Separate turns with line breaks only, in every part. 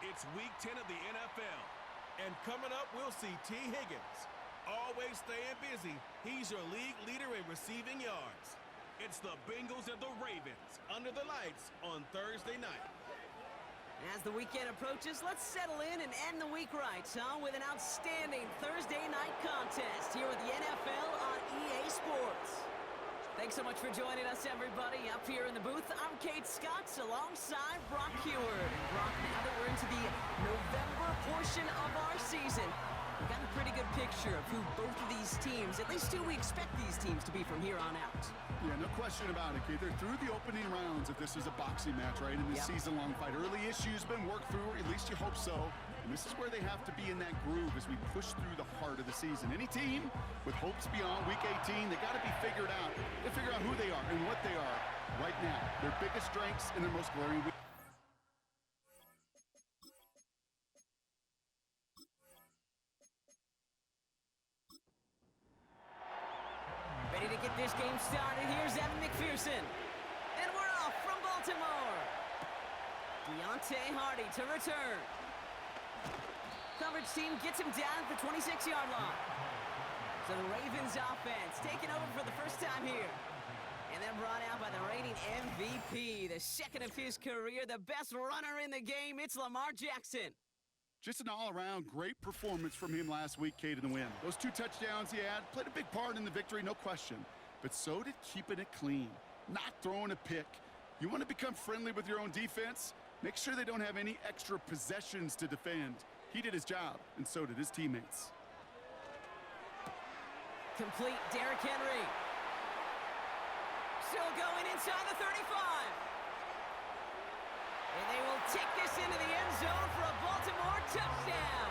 It's Week 10 of the NFL. And coming up, we'll see T. Higgins. Always staying busy, he's your league leader in receiving yards. It's the Bengals and the Ravens under the lights on Thursday night.
As the weekend approaches, let's settle in and end the week right, with an outstanding Thursday night contest here with the NFL on EA Sports. Thanks so much for joining us, everybody. Up here in the booth, I'm Kate Scott alongside Brock Heward. Brock, now that we're into the November portion of our season, we've got a pretty good picture of who both of these teams, at least who we expect these teams to be from here on out.
Yeah, no question about it, Kate. They're through the opening rounds if this is a boxing match, right? In this season-long fight. Early issues been worked through, or at least you hope so. And this is where they have to be in that groove as we push through the heart of the season. Any team with hopes beyond Week 18, they got to be figured out. They figure out who they are and what they are right now. Their biggest strengths and their most glaring weaknesses.
Ready to get this game started. Here's Evan McPherson. And we're off from Baltimore. Deontay Hardy to return. Coverage team gets him down at the 26-yard line. So the Ravens offense taking over for the first time here. And then brought out by the reigning MVP, the second of his career, the best runner in the game. It's Lamar Jackson.
Just an all-around great performance from him last week, Kate, in the win. Those 2 touchdowns he had played a big part in the victory, no question. But so did keeping it clean, not throwing a pick. You want to become friendly with your own defense? Make sure they don't have any extra possessions to defend. He did his job, and so did his teammates.
Complete Derrick Henry. Still going inside the 35. And they will take this into the end zone for a Baltimore touchdown.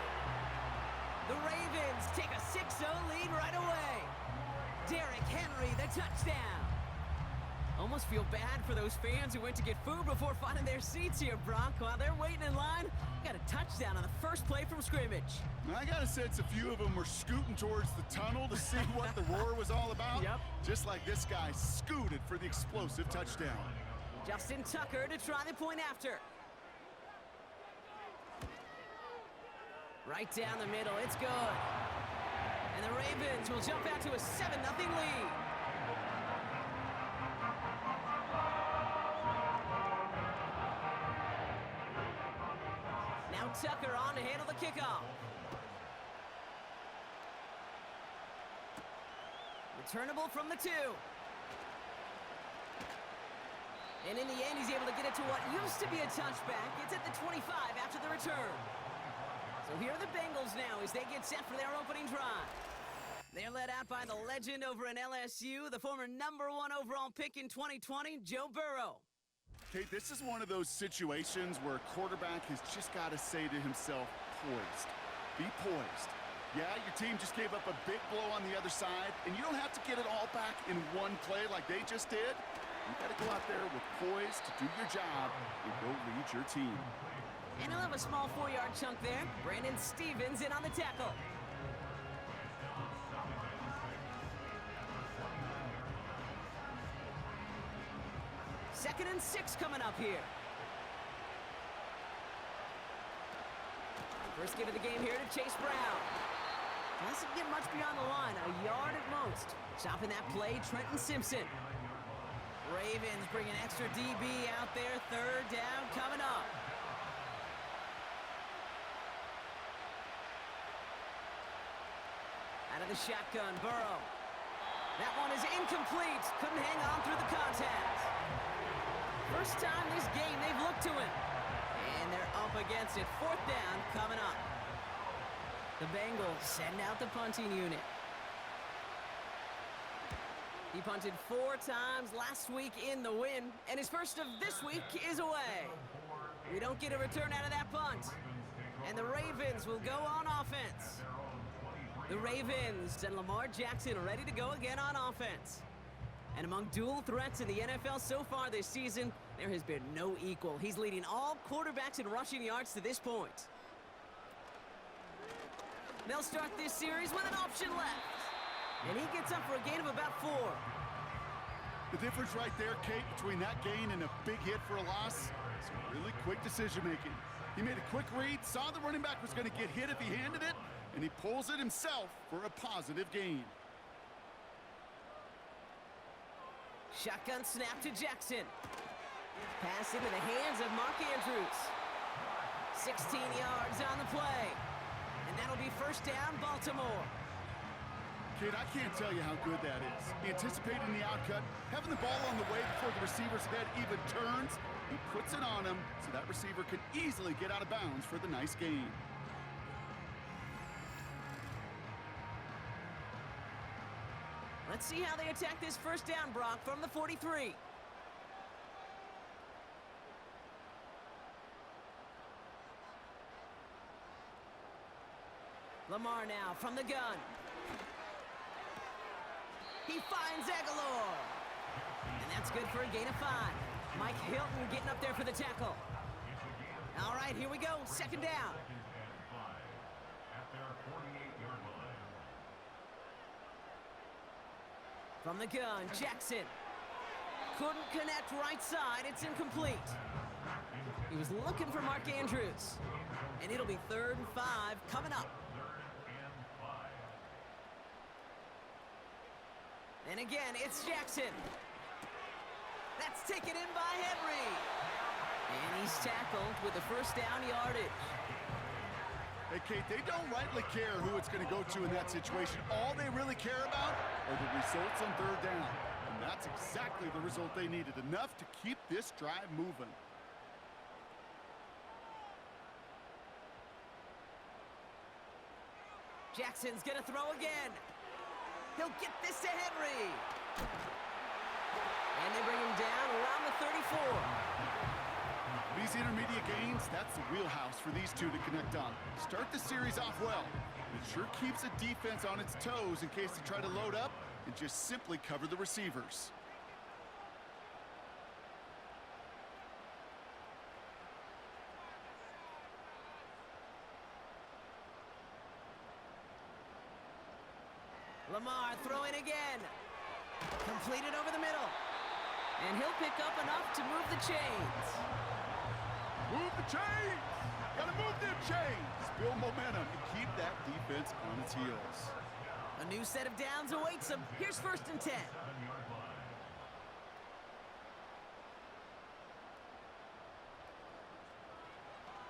The Ravens take a 6-0 lead right away. Derrick Henry, the touchdown. Almost feel bad for those fans who went to get food before finding their seats here, Brock. While they're waiting in line, got a touchdown on the first play from scrimmage.
I got a sense a few of them were scooting towards the tunnel to see what the roar was all about.
Yep.
Just like this guy scooted for the explosive touchdown.
Justin Tucker to try the point after. Right down the middle, it's good. And the Ravens will jump out to a 7-0 lead. Now Tucker on to handle the kickoff. Returnable from the 2. And in the end, he's able to get it to what used to be a touchback. It's at the 25 after the return. So here are the Bengals now as they get set for their opening drive. They're led out by the legend over in LSU, the former #1 overall pick in 2020, Joe Burrow.
Kate, this is one of those situations where a quarterback has just got to say to himself, poised. Be poised. Yeah, your team just gave up a big blow on the other side, and you don't have to get it all back in one play like they just did. You got to go out there with poise to do your job and go lead your team.
And he'll have a small 4-yard chunk there. Brandon Stevens in on the tackle. Second and 6 coming up here. First give of the game here to Chase Brown. Doesn't get much beyond the line, a yard at most. Chopping that play, Trenton Simpson. Ravens bring an extra DB out there. Third down coming up. Out of the shotgun, Burrow. That one is incomplete. Couldn't hang on through the contact. First time this game they've looked to him. And they're up against it. 4th down coming up. The Bengals send out the punting unit. He punted 4 times last week in the win, and his first of this week is away. We don't get a return out of that punt. And the Ravens will go on offense. The Ravens and Lamar Jackson are ready to go again on offense. And among dual threats in the NFL so far this season, there has been no equal. He's leading all quarterbacks in rushing yards to this point. They'll start this series with an option left. And he gets up for a gain of about 4.
The difference right there, Kate, between that gain and a big hit for a loss is really quick decision-making. He made a quick read, saw the running back was going to get hit if he handed it, and he pulls it himself for a positive gain.
Shotgun snap to Jackson. Pass into the hands of Mark Andrews. 16 yards on the play. And that'll be first down, Baltimore.
Kid, I can't tell you how good that is. Anticipating the outcut, having the ball on the way before the receiver's head even turns, he puts it on him so that receiver can easily get out of bounds for the nice gain.
Let's see how they attack this first down, Brock, from the 43. Lamar now from the gun. He finds Aguilar. And that's good for a gain of 5. Mike Hilton getting up there for the tackle. All right, here we go. Second down. From the gun, Jackson. Couldn't connect right side. It's incomplete. He was looking for Mark Andrews. And it'll be 3rd and 5 coming up. And again, it's Jackson. That's taken in by Henry. And he's tackled with the first down yardage.
Hey, Kate, they don't rightly care who it's going to go to in that situation. All they really care about are the results on 3rd down. And that's exactly the result they needed, enough to keep this drive moving.
Jackson's going to throw again. He'll get this to Henry. And they bring him down around the 34.
These intermediate gains, that's the wheelhouse for these two to connect on. Start the series off well. It sure keeps the defense on its toes in case they try to load up and just simply cover the receivers.
Lamar throwing again. Completed over the middle. And he'll pick up enough to move the chains.
Move the chains! Gotta move them chains! Build momentum and keep that defense on its heels.
A new set of downs awaits him. Here's 1st and 10.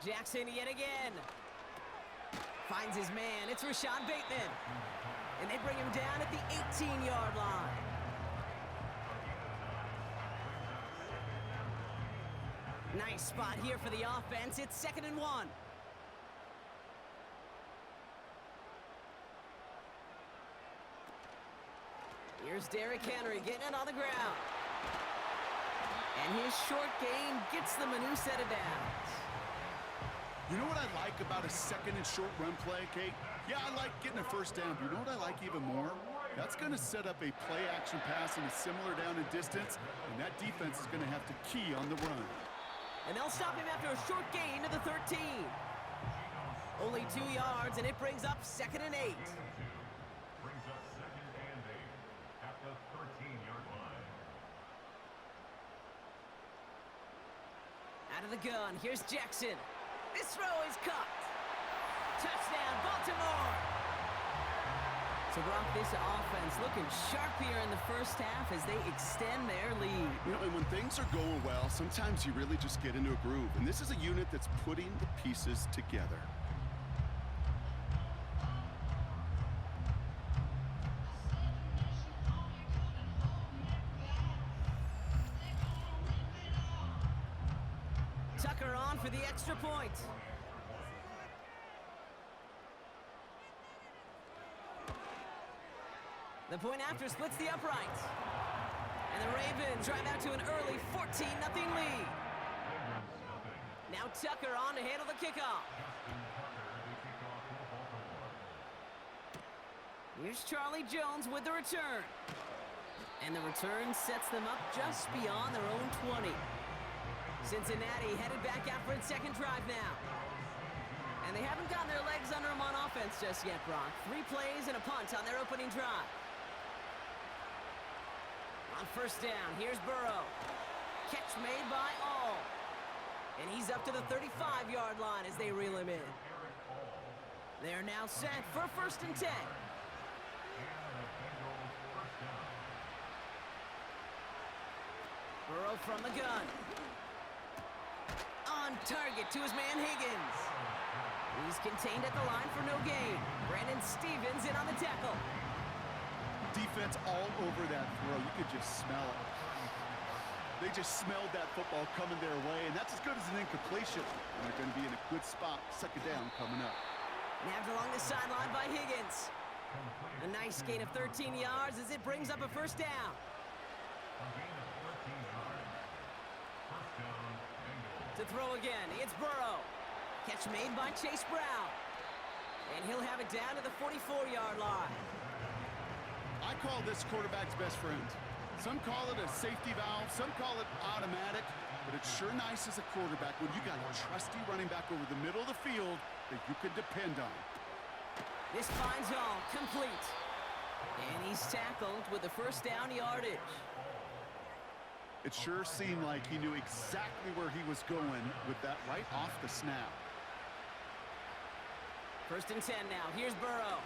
Jackson yet again. Finds his man. It's Rashad Bateman. And they bring him down at the 18-yard line. Nice spot here for the offense. It's 2nd and 1. Here's Derrick Henry getting it on the ground. And his short gain gets them a new set of downs.
You know what I like about a 2nd and short run play, Kate? Yeah, I like getting a first down, but you know what I like even more? That's going to set up a play-action pass in a similar down and distance, and that defense is going to have to key on the run.
And they'll stop him after a short gain to the 13. Only 2 yards, and it brings up 2nd and 8.
Brings up 2nd and 8 at the 13-yard line.
Out of the gun, here's Jackson. This throw is caught. Touchdown, Baltimore. So, Brock, this offense looking sharp here in the first half as they extend their lead.
You know, and when things are going well, sometimes you really just get into a groove. And this is a unit that's putting the pieces together.
Tucker on for the extra point. The point after splits the uprights. And the Ravens drive out to an early 14-0 lead. Now Tucker on to handle the kickoff. Here's Charlie Jones with the return. And the return sets them up just beyond their own 20. Cincinnati headed back out for its 2nd drive now. And they haven't gotten their legs under them on offense just yet, Brock. 3 plays and a punt on their opening drive. On 1st down, here's Burrow. Catch made by All. And he's up to the 35-yard line as they reel him in. They're now set for 1st and 10. Burrow from the gun. On target to his man Higgins. He's contained at the line for no gain. Brandon Stevens in on the tackle.
Defense all over that throw. You could just smell it. They just smelled that football coming their way, and that's as good as an incompletion. And they're going to be in a good spot. 2nd down coming up.
Nabbed along the sideline by Higgins. A nice gain of 13 yards as it brings up a 1st down. To throw again, it's Burrow. Catch made by Chase Brown. And he'll have it down to the 44-yard line.
I call this quarterback's best friend. Some call it a safety valve, some call it automatic, but it's sure nice as a quarterback when you got a trusty running back over the middle of the field that you can depend on.
This finds all complete. And he's tackled with the 1st down yardage.
It sure seemed like he knew exactly where he was going with that right off the snap.
1st and 10 now. Here's Burrow.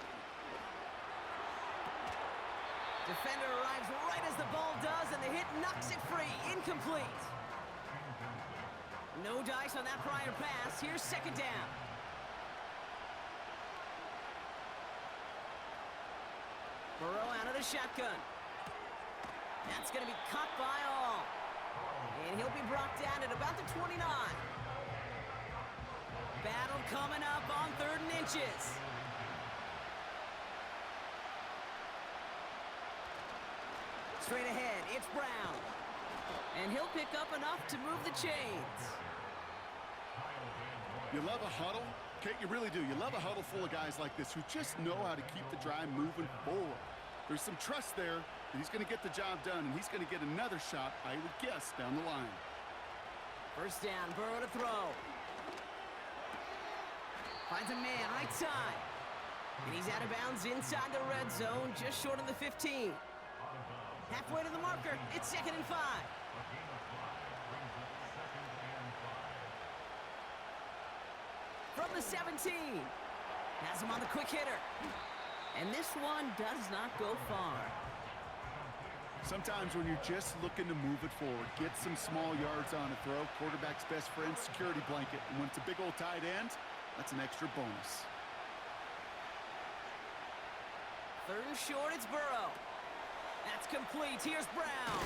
Defender arrives right as the ball does, and the hit knocks it free. Incomplete. No dice on that prior pass. Here's 2nd down. Burrow out of the shotgun. That's going to be caught by all. And he'll be brought down at about the 29. Battle coming up on 3rd and inches. Straight ahead, it's Brown. And he'll pick up enough to move the chains.
You love a huddle? Kate, you really do. You love a huddle full of guys like this who just know how to keep the drive moving forward. There's some trust there that he's going to get the job done, and he's going to get another shot, I would guess, down the line.
1st down, Burrow to throw. Finds a man, right side. And he's out of bounds inside the red zone, just short of the 15. Halfway to the marker, it's 2nd and 5. From the 17. Has him on the quick hitter. And this one does not go far.
Sometimes when you're just looking to move it forward, get some small yards on a throw, quarterback's best friend, security blanket. And when it's a big old tight end, that's an extra bonus.
3rd and short, it's Burrow. That's complete. Here's Brown.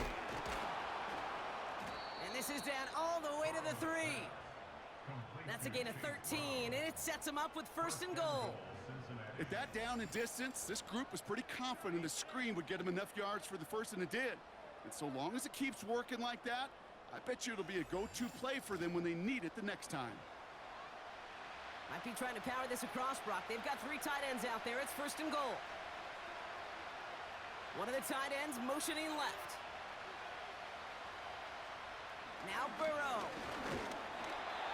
And this is down all the way to the 3. That's a gain of 13, and it sets him up with 1st and goal.
At that down and distance, this group was pretty confident a screen would get him enough yards for the 1st, and it did. And so long as it keeps working like that, I bet you it'll be a go-to play for them when they need it the next time.
Might be trying to power this across, Brock. They've got 3 tight ends out there. It's 1st and goal. One of the tight ends motioning left. Now Burrow.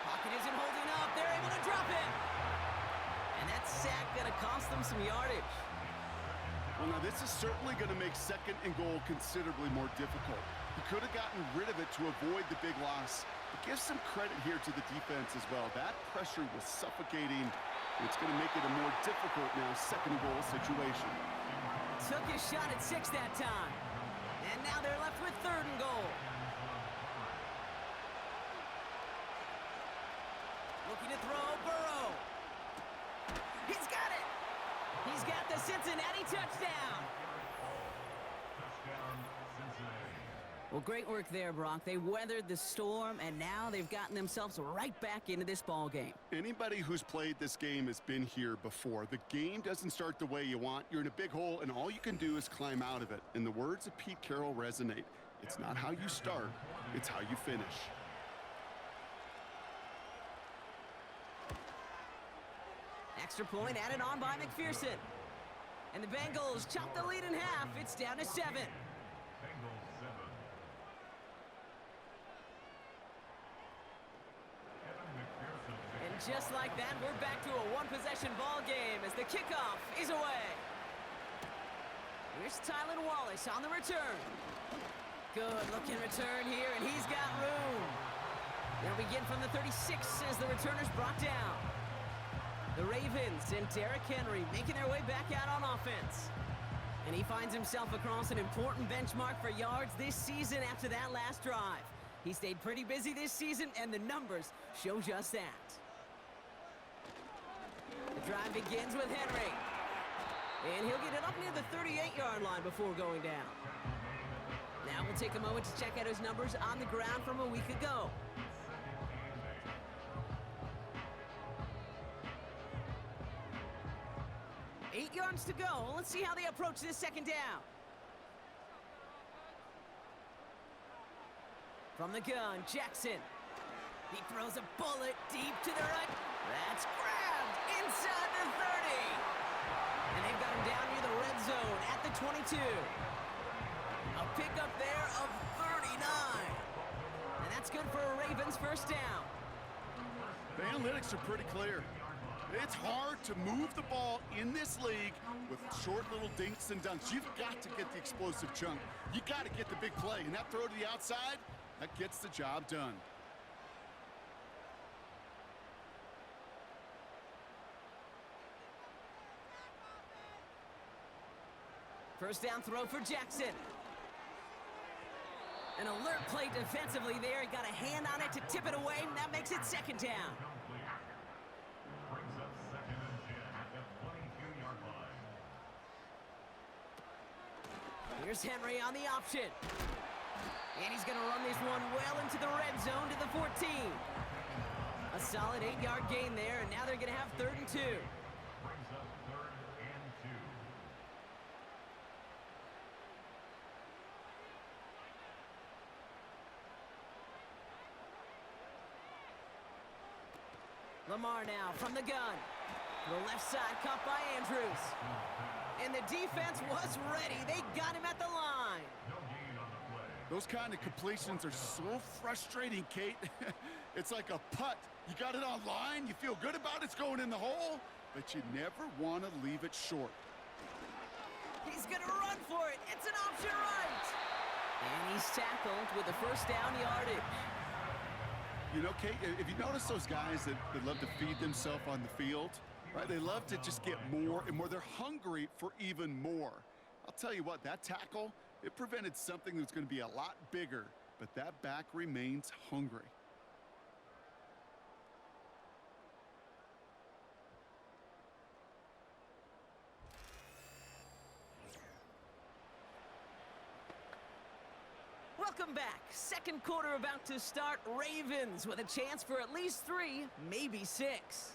Pocket isn't holding up. They're able to drop it. And that sack going to cost them some yardage.
Well, now this is certainly going to make 2nd and goal considerably more difficult. He could have gotten rid of it to avoid the big loss. But give some credit here to the defense as well. That pressure was suffocating. It's going to make it a more difficult now 2nd and goal situation.
Took his shot at 6 that time. And now they're left with 3rd and goal. Looking to throw, Burrow. He's got it. He's got the Cincinnati touchdown. Well, great work there, Brock. They weathered the storm, and now they've gotten themselves right back into this ball game.
Anybody who's played this game has been here before. The game doesn't start the way you want. You're in a big hole, and all you can do is climb out of it. And the words of Pete Carroll resonate. It's not how you start, it's how you finish.
Extra point added on by McPherson. And the Bengals chop the lead in half. It's down to 7. And just like that, we're back to a one-possession ball game as the kickoff is away. Here's Tylan Wallace on the return. Good looking return here, and he's got room. They'll begin from the 36 as the returner's brought down. The Ravens and Derrick Henry making their way back out on offense. And he finds himself across an important benchmark for yards this season after that last drive. He stayed pretty busy this season, and the numbers show just that. The drive begins with Henry. And he'll get it up near the 38-yard line before going down. Now we'll take a moment to check out his numbers on the ground from a week ago. Eight yards to go. Let's see how they approach this second down. From the gun, Jackson. He throws a bullet deep to the right. That's grabbed inside the 30. And they've got him down near the red zone at the 22. A pickup there of 39. And that's good for a Ravens first down.
The analytics are pretty clear. It's hard to move the ball in this league with short little dinks and dunks. You've got to get the explosive chunk. You got to get the big play. And that throw to the outside, that gets the job done.
First down throw for Jackson. An alert play defensively there. He got a hand on it to tip it away, and that makes it second down.
Brings up 2nd and 10 at the 22-yard line.
Here's Henry on the option. And he's going to run this one well into the red zone to the 14. A solid 8-yard gain there, and now they're going to have 3rd and 2.
Brings up 3rd and 2.
Lamar now from the gun. The left side caught by Andrews. And the defense was ready. They got him at the line.
No gain on the play.
Those kind of completions are so frustrating, Kate. It's like a putt. You got it on line, you feel good about it's going in the hole, but you never want to leave it short.
He's going to run for it. It's an option right. And he's tackled with the first down yardage.
You know, Kate, if you notice those guys that love to feed themselves on the field, right? They love to just get more and more. They're hungry for even more. I'll tell you what, that tackle, it prevented something that's going to be a lot bigger, but that back remains hungry.
Welcome back. Second quarter about to start. Ravens with a chance for at least 3, maybe 6.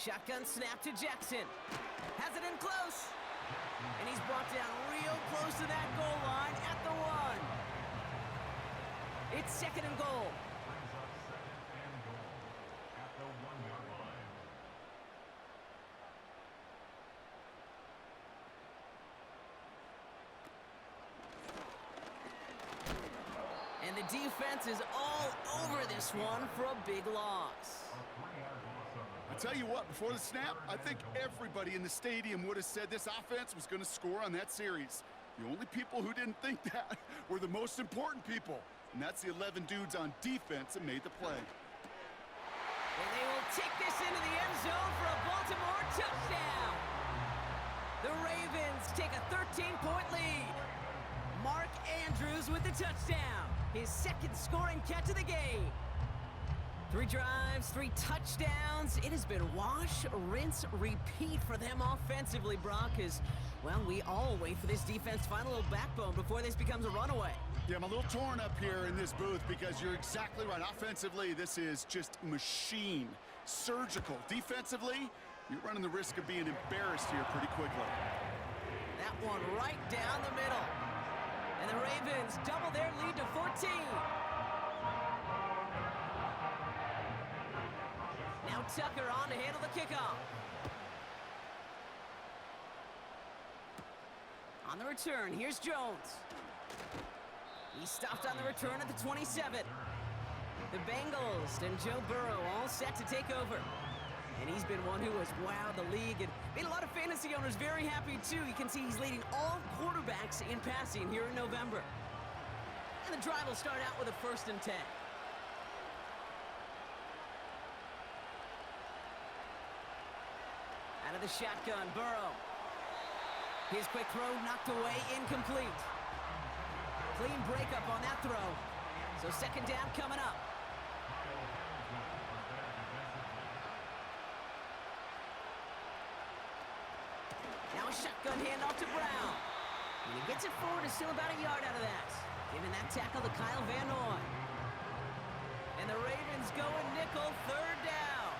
Shotgun snap to Jackson. Has it in close. And he's brought down real close to that goal line at the 1. It's 2nd and goal.
Brings up 2nd and goal at the 1-yard line.
And the defense is all over this one for a big loss.
I tell you what, before the snap, I think everybody in the stadium would have said this offense was going to score on that series. The only people who didn't think that were the most important people, and that's the 11 dudes on defense that made the play.
And they will take this into the end zone for a Baltimore touchdown. The Ravens take a 13-point lead. Mark Andrews with the touchdown. His 2nd scoring catch of the game. 3 drives, 3 touchdowns. It has been wash, rinse, repeat for them offensively, Brock, as, well, we all wait for this defense to find a little backbone before this becomes a runaway.
Yeah, I'm a little torn up here in this booth because you're exactly right. Offensively, this is just machine, surgical. Defensively, you're running the risk of being embarrassed here pretty quickly.
That one right down the middle. And the Ravens double their lead to 14. Now Tucker on to handle the kickoff. On the return, here's Jones. He stopped on the return at the 27. The Bengals and Joe Burrow all set to take over. And he's been one who has wowed the league and made a lot of fantasy owners very happy, too. You can see he's leading all quarterbacks in passing here in November. And the drive will start out with a 1st and 10. Out of the shotgun, Burrow. His quick throw knocked away, incomplete. Clean breakup on that throw. So 2nd down coming up. Now a shotgun handoff to Brown. And he gets it forward, is still about a yard out of that. Giving that tackle to Kyle Van Noy. And the Ravens going nickel, 3rd down.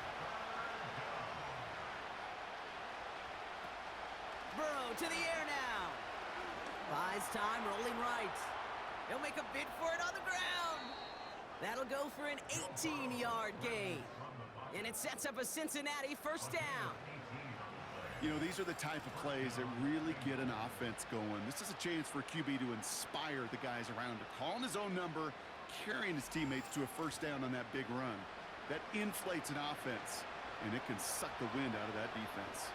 Burrow to the air now. Buys time, rolling right. He'll make a bid for it on the ground. That'll go for an 18-yard gain. And it sets up a Cincinnati 1st down.
You know, these are the type of plays that really get an offense going. This is a chance for a QB to inspire the guys around him. Calling his own number, carrying his teammates to a 1st down on that big run. That inflates an offense, and it can suck the wind out of that defense.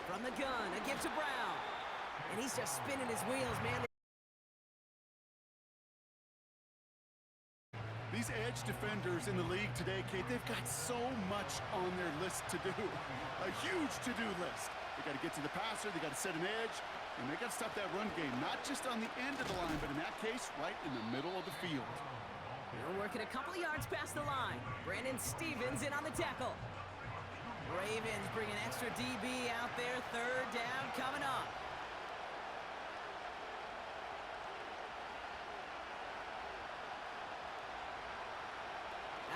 From the gun, a give to Brown. And he's just spinning his wheels, man.
These edge defenders in the league today, Kate, they've got so much on their list to do. A huge to-do list. They got to get to the passer, they got to set an edge, and they got to stop that run game. Not just on the end of the line, but in that case, right in the middle of the field.
They're working a couple of yards past the line. Brandon Stevens in on the tackle. Ravens bring an extra DB out there. 3rd down coming up.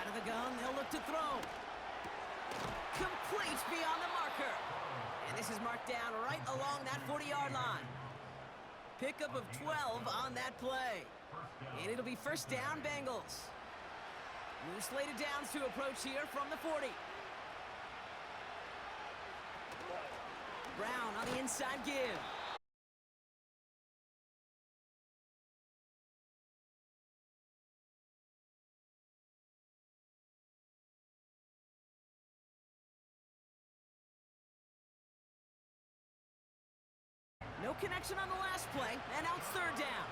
Out of the gun, they'll look to throw. Complete beyond the marker. And this is marked down right along that 40-yard line. Pickup of 12 on that play. And it'll be 1st down, Bengals. New slated downs to approach here from the 40. Brown on the inside give. No connection on the last play, and now it's 3rd down.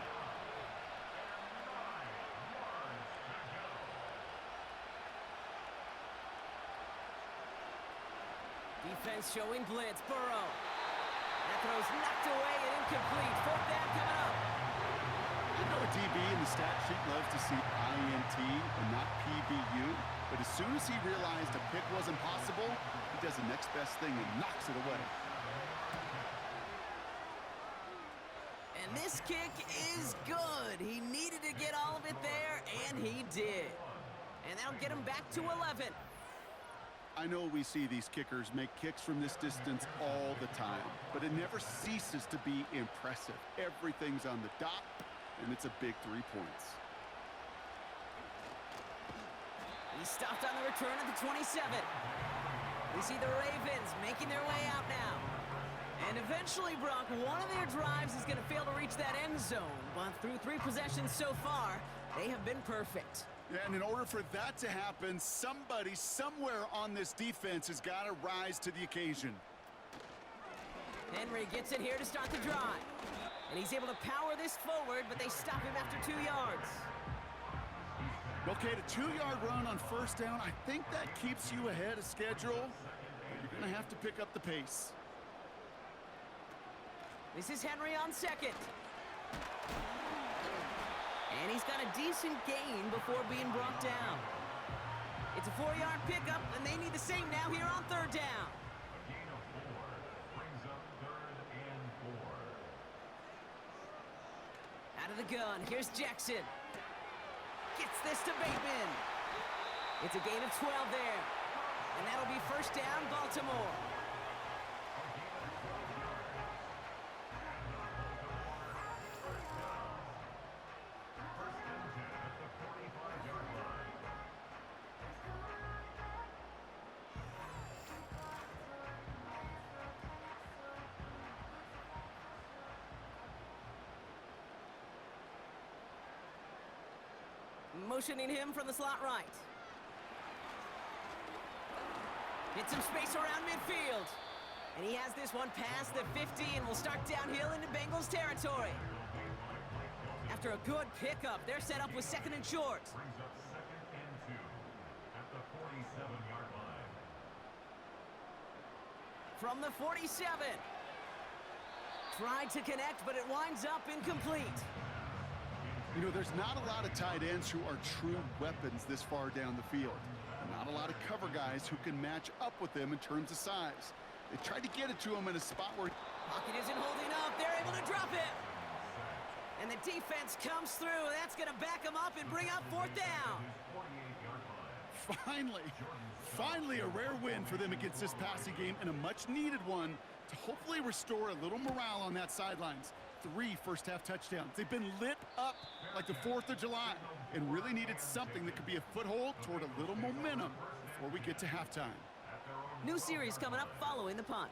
Defense showing blitz. Burrow. That throw's knocked away and incomplete. 4th down coming up.
I know a DB in the stat sheet loves to see INT and not PBU, but as soon as he realized a pick wasn't possible, he does the next best thing and knocks it away.
And this kick is good. He needed to get all of it there, and he did. And that'll get him back to 11.
I know we see these kickers make kicks from this distance all the time, but it never ceases to be impressive. Everything's on the dot, and it's a big 3 points.
He stopped on the return at the 27. We see the Ravens making their way out now. And eventually, Brock, one of their drives is going to fail to reach that end zone. But through 3 possessions so far, they have been perfect.
Yeah, and in order for that to happen, somebody somewhere on this defense has got to rise to the occasion.
Henry gets it here to start the drive. And he's able to power this forward, but they stop him after 2 yards.
Okay, the 2-yard run on 1st down, I think that keeps you ahead of schedule. You're going to have to pick up the pace.
This is Henry on 2nd. And he's got a decent gain before being brought down. It's a 4-yard pickup, and they need the same now here on 3rd down.
A gain of 4 brings up 3rd and 4.
Out of the gun, here's Jackson. Gets this to Bateman. It's a gain of 12 there. And that'll be 1st down, Baltimore. motioning him from the slot right. Get some space around midfield. And he has this one past the 50 and will start downhill into Bengals territory. After a good pickup, they're set up with 2nd and short.
Brings up 2nd and 2 at the 47-yard line.
From the 47. Tried to connect, but it winds up incomplete.
You know, there's not a lot of tight ends who are true weapons this far down the field. Not a lot of cover guys who can match up with them in terms of size. They tried to get it to him in a spot where...
Pocket isn't holding up. They're able to drop it. And the defense comes through. That's going to back him up and bring up 4th down.
Finally a rare win for them against this passing game, and a much-needed one to hopefully restore a little morale on that sidelines. 3 first-half touchdowns. They've been lit up like the 4th of July and really needed something that could be a foothold toward a little momentum before we get to halftime.
New series coming up following the punt.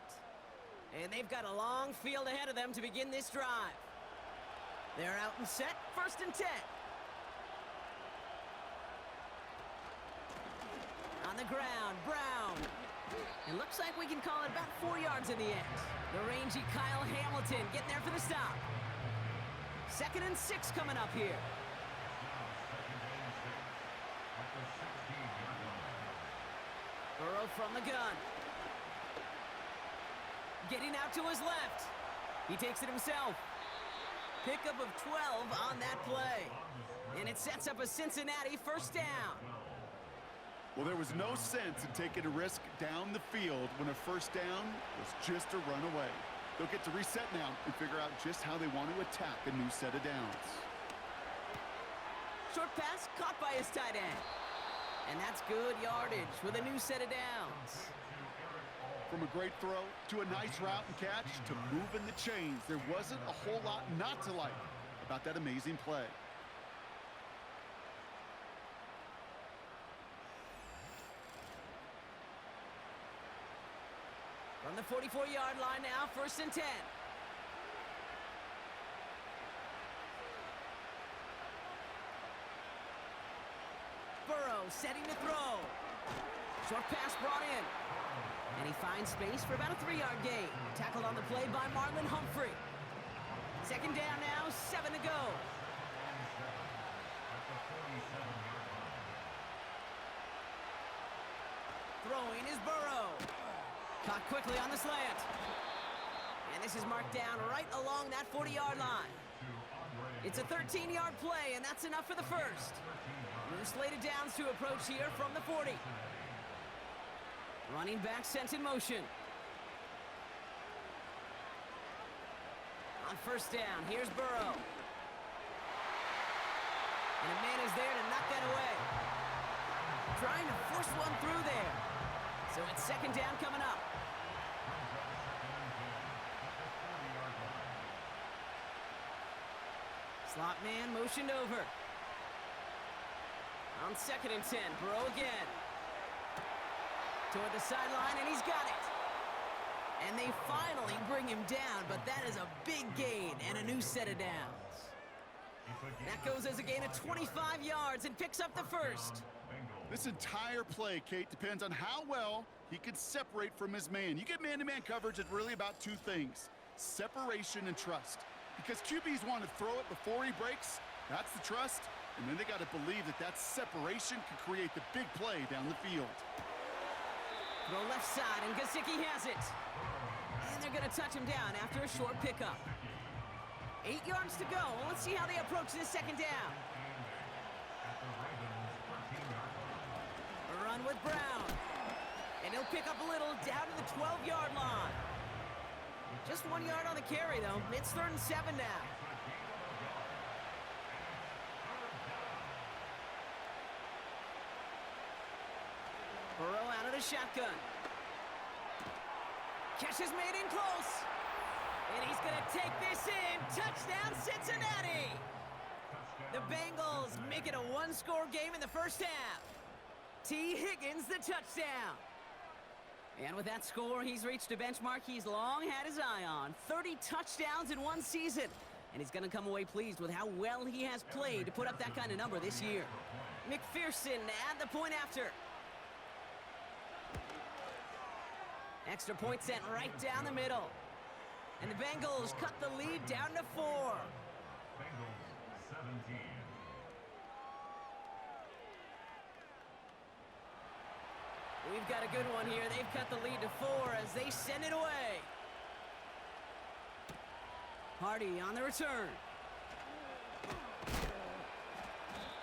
And they've got a long field ahead of them to begin this drive. They're out and set, 1st and 10. On the ground, Brown. It looks like we can call it about 4 yards in the end. The rangy Kyle Hamilton getting there for the stop. 2nd and 6 coming up here. Burrow from the gun. Getting out to his left. He takes it himself. Pickup of 12 on that play. And it sets up a Cincinnati 1st down.
Well, there was no sense in taking a risk down the field when a 1st down was just a runaway. They'll get to reset now and figure out just how they want to attack a new set of downs.
Short pass caught by his tight end. And that's good yardage with a new set of downs.
From a great throw to a nice route and catch to moving the chains, there wasn't a whole lot not to like about that amazing play.
From the 44-yard line now, 1st and 10. Burrow setting to throw. Short pass brought in. And he finds space for about a 3-yard gain. Tackled on the play by Marlon Humphrey. 2nd down now, 7 to go. Throwing is Burrow. Caught quickly on the slant. And this is marked down right along that 40-yard line. It's a 13-yard play, and that's enough for the 1st. New slated downs to approach here from the 40. Running back sent in motion. On 1st down, here's Burrow. And a man is there to knock that away. Trying to force one through there. So it's 2nd down coming up. Slot man motioned over. On 2nd and 10, Burrow again. Toward the sideline, and he's got it. And they finally bring him down, but that is a big gain and a new set of downs. That goes as a gain of 25 yards and picks up the 1st.
This entire play, Kate, depends on how well he can separate from his man. You get man-to-man coverage, it's really about 2 things: separation and trust. Because QBs want to throw it before he breaks, that's the trust, and then they got to believe that that separation can create the big play down the field.
Throw left side, and Gesicki has it. And they're going to touch him down after a short pickup. 8 yards to go. Let's see how they approach this 2nd down. A run with Brown. And he'll pick up a little down to the 12-yard line. Just 1 yard on the carry, though. It's 3rd and 7 now. Burrow out of the shotgun. Catch is made in close. And he's going to take this in. Touchdown, Cincinnati. The Bengals make it a 1-score game in the 1st half. T. Higgins, the touchdown. And with that score, he's reached a benchmark he's long had his eye on. 30 touchdowns in 1 season. And he's going to come away pleased with how well he has played to put up that kind of number this year. McPherson at the point after. Extra point sent right down the middle. And the Bengals cut the lead down to 4.
Bengals 17.
We've got a good one here. They've cut the lead to 4 as they send it away. Hardy on the return.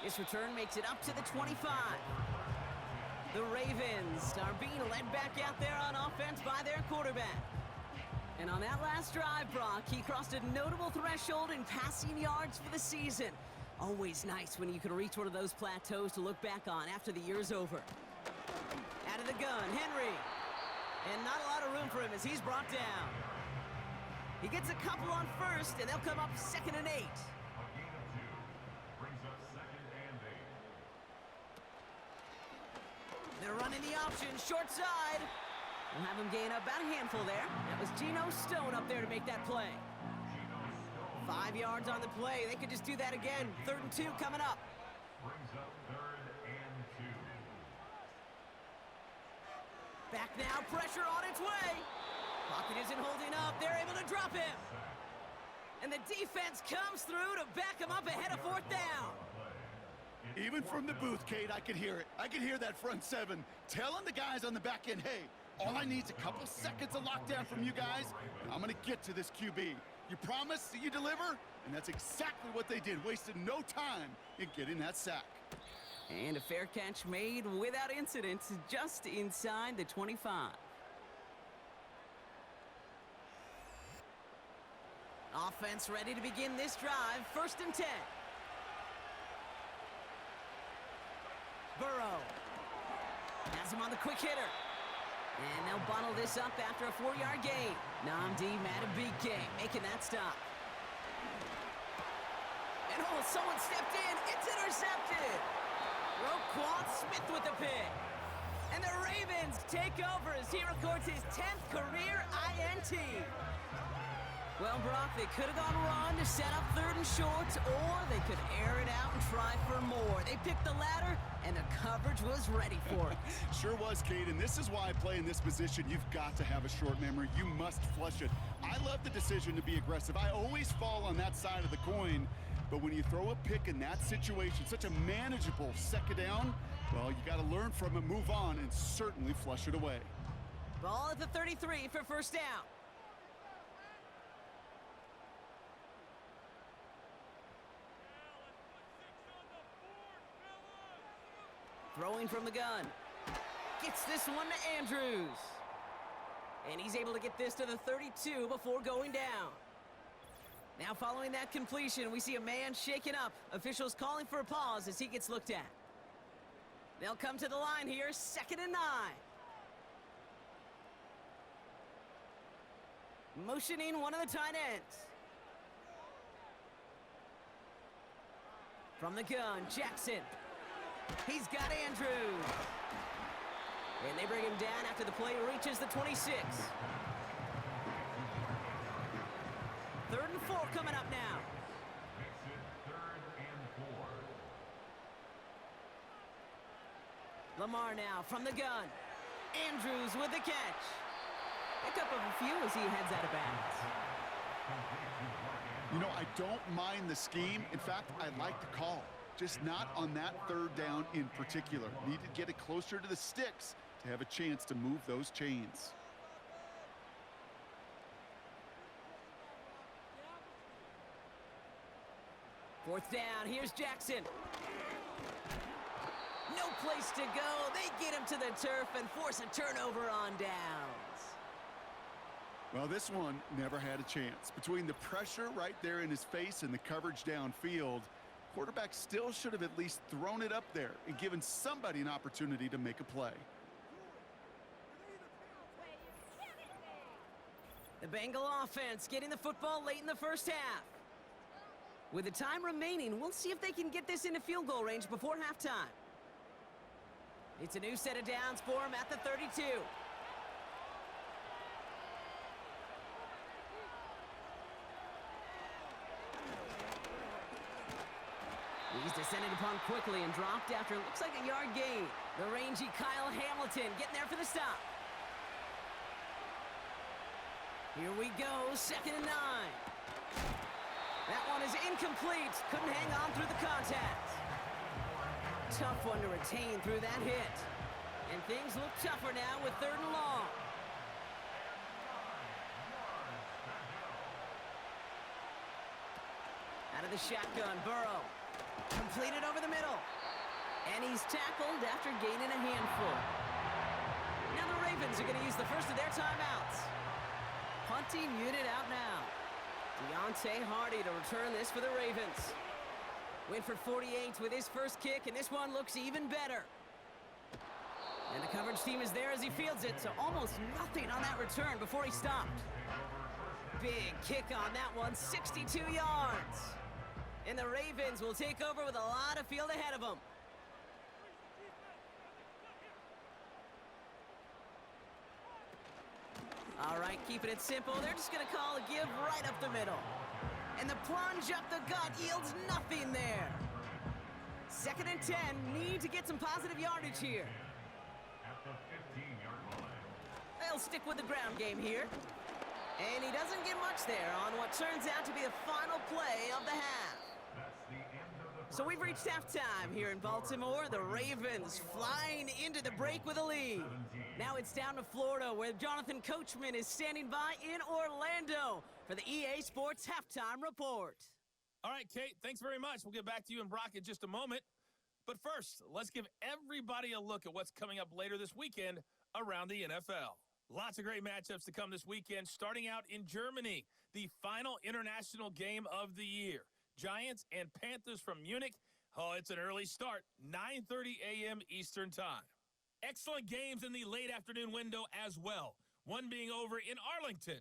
This return makes it up to the 25. The Ravens are being led back out there on offense by their quarterback. And on that last drive, Brock, he crossed a notable threshold in passing yards for the season. Always nice when you can reach one of those plateaus to look back on after the year's over. Out of the gun, Henry. And not a lot of room for him as he's brought down. He gets a couple on first, and they'll come up 2nd and 8.
A gain of 2 brings up 2nd and 8.
They're running the option, short side. We'll have him gain up about a handful there. That was Geno Stone up there to make that play. 5 yards on the play. They could just do that again. 3rd and 2 coming up.
Brings up 3rd and 2.
Back now, pressure on its way. Pocket isn't holding up. They're able to drop him. And the defense comes through to back him up ahead of 4th down.
Even from the booth, Kate, I could hear it. I could hear that front 7 telling the guys on the back end, hey, all I need is a couple seconds of lockdown from you guys, and I'm going to get to this QB. You promise that you deliver? And that's exactly what they did. Wasted no time in getting that sack.
And a fair catch made without incident just inside the 25. Offense ready to begin this drive. 1st and 10. Burrow has him on the quick hitter. And they'll bottle this up after a 4-yard gain. Namdi Matabike making that stop. And oh, someone stepped in. It's intercepted. Roquan Smith with the pick. And the Ravens take over as he records his 10th career INT. Well, Brock, they could have gone run to set up 3rd and short, or they could air it out and try for more. They picked the latter, and the coverage was ready for it.
Sure was, Kate, and this is why I play in this position. You've got to have a short memory. You must flush it. I love the decision to be aggressive. I always fall on that side of the coin, but when you throw a pick in that situation, such a manageable 2nd down, well, you got to learn from it, move on, and certainly flush it away.
Ball at the 33 for 1st down. Throwing from the gun. Gets this one to Andrews. And he's able to get this to the 32 before going down. Now following that completion, we see a man shaken up. Officials calling for a pause as he gets looked at. They'll come to the line here, 2nd and 9. Motioning one of the tight ends. From the gun, Jackson. He's got Andrews. And they bring him down after the play reaches the 26. 3rd and 4 coming up now.
Makes it 3rd and 4.
Lamar now from the gun. Andrews with the catch. Pick up of a few as he heads out of bounds.
You know, I don't mind the scheme. In fact, I like the call. Just not on that 3rd down in particular. Need to get it closer to the sticks to have a chance to move those chains.
Fourth down, here's Jackson. No place to go. They get him to the turf and force a turnover on downs.
Well, this one never had a chance. Between the pressure right there in his face and the coverage downfield, quarterback still should have at least thrown it up there and given somebody an opportunity to make a play.
The Bengal offense getting the football late in the 1st half. With the time remaining, we'll see if they can get this into field goal range before halftime. It's a new set of downs for him at the 32. He's descended upon quickly and dropped after it looks like a yard gain. The rangy Kyle Hamilton getting there for the stop. Here we go, 2nd and 9. That one is incomplete. Couldn't hang on through the contact. Tough one to retain through that hit. And things look tougher now with 3rd and long. Out of the shotgun, Burrow. Completed over the middle. And he's tackled after gaining a handful. Now the Ravens are going to use the first of their timeouts. Punting unit out now. Deontay Hardy to return this for the Ravens. Went for 48 with his first kick, and this one looks even better. And the coverage team is there as he fields it, so almost nothing on that return before he stopped. Big kick on that one, 62 yards. And the Ravens will take over with a lot of field ahead of them. All right, keeping it simple. They're just going to call a give right up the middle. And the plunge up the gut yields nothing there. 2nd and 10. Need to get some positive yardage here.
At the 15-yard line.
They'll stick with the ground game here. And he doesn't get much there on what turns out to be the final play of the half.
That's the end of the
So we've reached halftime here in Baltimore. The Ravens flying into the break with a lead. Now it's down to Florida, where Jonathan Coachman is standing by in Orlando for the EA Sports Halftime Report.
All right, Kate, thanks very much. We'll get back to you and Brock in just a moment. But first, let's give everybody a look at what's coming up later this weekend around the NFL. Lots of great matchups to come this weekend, starting out in Germany, the final international game of the year. Giants and Panthers from Munich. Oh, it's an early start, 9:30 a.m. Eastern Time. Excellent games in the late afternoon window as well. One being over in Arlington,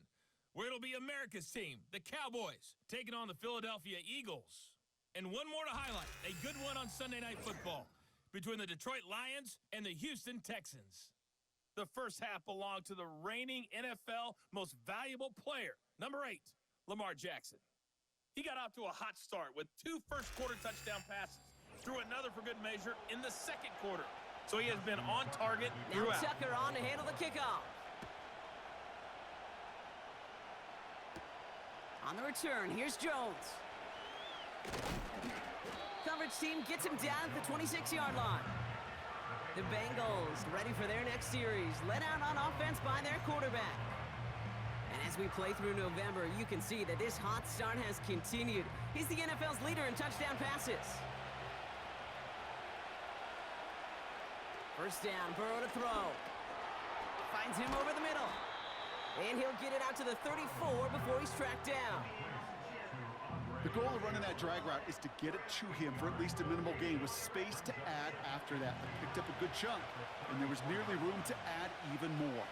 where it'll be America's team, the Cowboys, taking on the Philadelphia Eagles. And one more to highlight, a good one on Sunday Night Football between the Detroit Lions and the Houston Texans. The first half belonged to the reigning NFL most valuable player, number 8, Lamar Jackson. He got off to a hot start with 2 first-quarter touchdown passes, threw another for good measure in the second quarter. So he has been on target throughout.
Now Tucker on to handle the kickoff. On the return, here's Jones. Coverage team gets him down at the 26-yard line. The Bengals ready for their next series, led out on offense by their quarterback. And as we play through November, you can see that this hot start has continued. He's the NFL's leader in touchdown passes. First down, Burrow to throw. Finds him over the middle. And he'll get it out to the 34 before he's tracked down.
The goal of running that drag route is to get it to him for at least a minimal gain with space to add after that. They picked up a good chunk, and there was nearly room to add even more.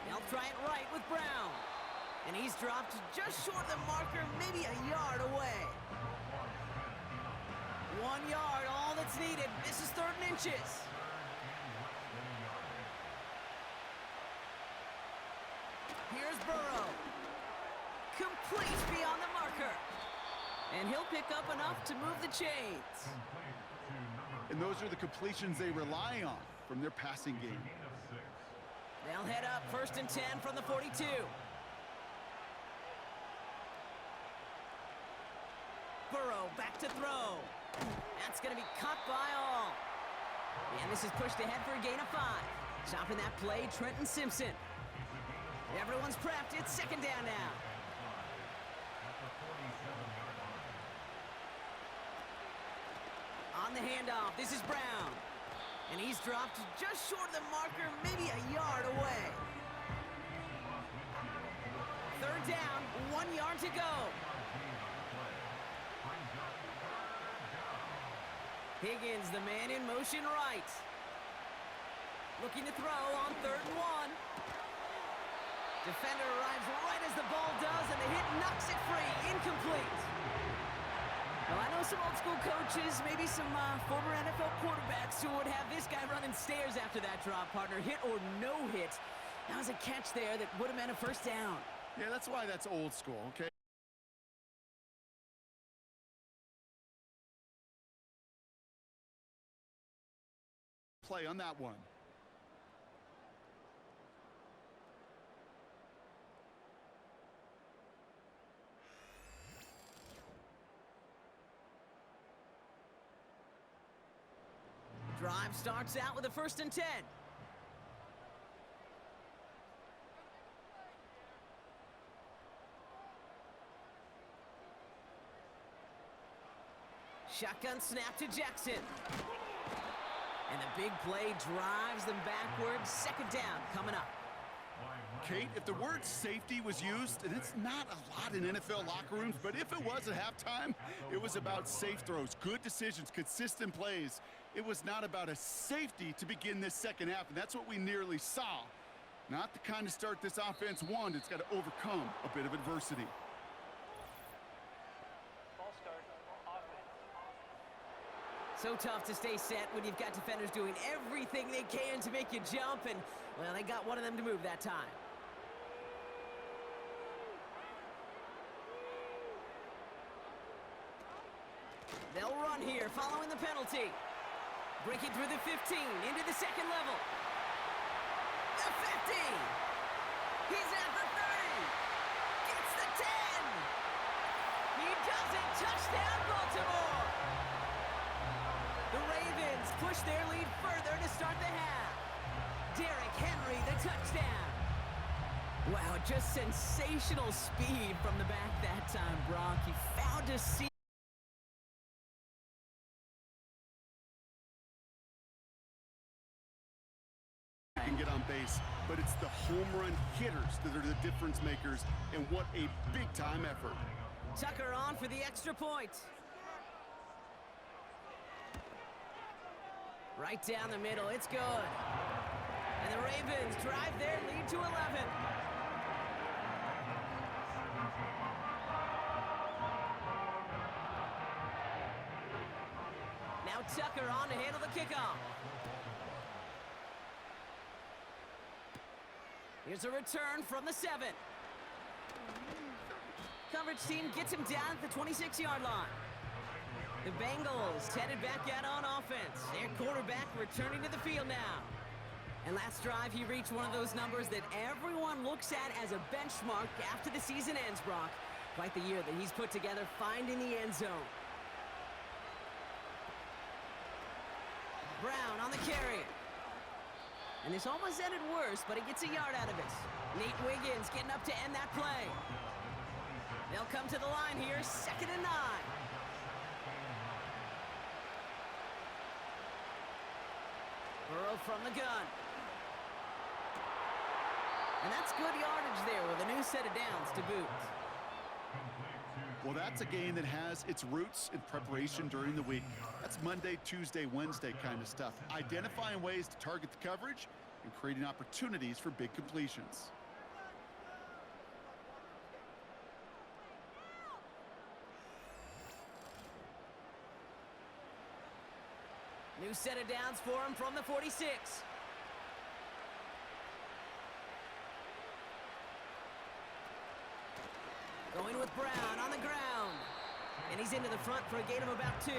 They'll try it right with Brown. And he's dropped just short of the marker, maybe a yard away. 1 yard, all that's needed. This is 3rd and inches. Here's Burrow. Complete beyond the marker. And he'll pick up enough to move the chains.
And those are the completions they rely on from their passing game.
They'll head up 1st and 10 from the 42. Burrow back to throw. That's going to be caught by all. And this is pushed ahead for a gain of 5. Stopping that play, Trenton Simpson. Everyone's prepped. It's 2nd down now. On the handoff, this is Brown. And he's dropped just short of the marker, maybe a yard away. 3rd down, 1 yard to go. Higgins, the man in motion right. Looking to throw on 3rd and 1. Defender arrives right as the ball does, and the hit knocks it free. Incomplete. Well, I know some old school coaches, maybe some former NFL quarterbacks who would have this guy running stairs after that drop, partner. Hit or no hit. That was a catch there that would have meant a 1st down.
Yeah, that's why that's old school, okay? play on that one.
Drive starts out with a 1st and 10. Shotgun snap to Jackson. And the big play drives them backwards. 2nd down coming up.
Kate, if the word safety was used, and it's not a lot in NFL locker rooms, but if it was at halftime, it was about safe throws, good decisions, consistent plays. It was not about a safety to begin this 2nd half, and that's what we nearly saw. Not the kind of start this offense wanted. It's got to overcome a bit of adversity.
So tough to stay set when you've got defenders doing everything they can to make you jump, and, well, they got one of them to move that time. They'll run here following the penalty. Breaking through the 15, into the 2nd level. The 50! He's at the 30! Gets the 10! He does it! Touchdown, Baltimore! The Ravens push their lead further to start the half. Derrick Henry, the touchdown. Wow, just sensational speed from the back that time, Brock. He found a seam.
Can get on base, but it's the home run hitters that are the difference makers, and what a big-time effort.
Tucker on for the extra point. Right down the middle, it's good. And the Ravens drive their lead to 11. Now Tucker on to handle the kickoff. Here's a return from the 7. Coverage team gets him down at the 26-yard line. The Bengals headed back out on offense. Their quarterback returning to the field now. And last drive, he reached one of those numbers that everyone looks at as a benchmark after the season ends, Brock. Quite the year that he's put together, finding the end zone. Brown on the carry. And this almost ended worse, but he gets a yard out of it. Nate Wiggins getting up to end that play. They'll come to the line here, 2nd and 9. Burrow from the gun. And that's good yardage there with a new set of downs to boot.
Well, that's a game that has its roots in preparation during the week. That's Monday, Tuesday, Wednesday kind of stuff. Identifying ways to target the coverage and creating opportunities for big completions.
New set of downs for him from the 46. Going with Brown on the ground. And he's into the front for a gain of about 2.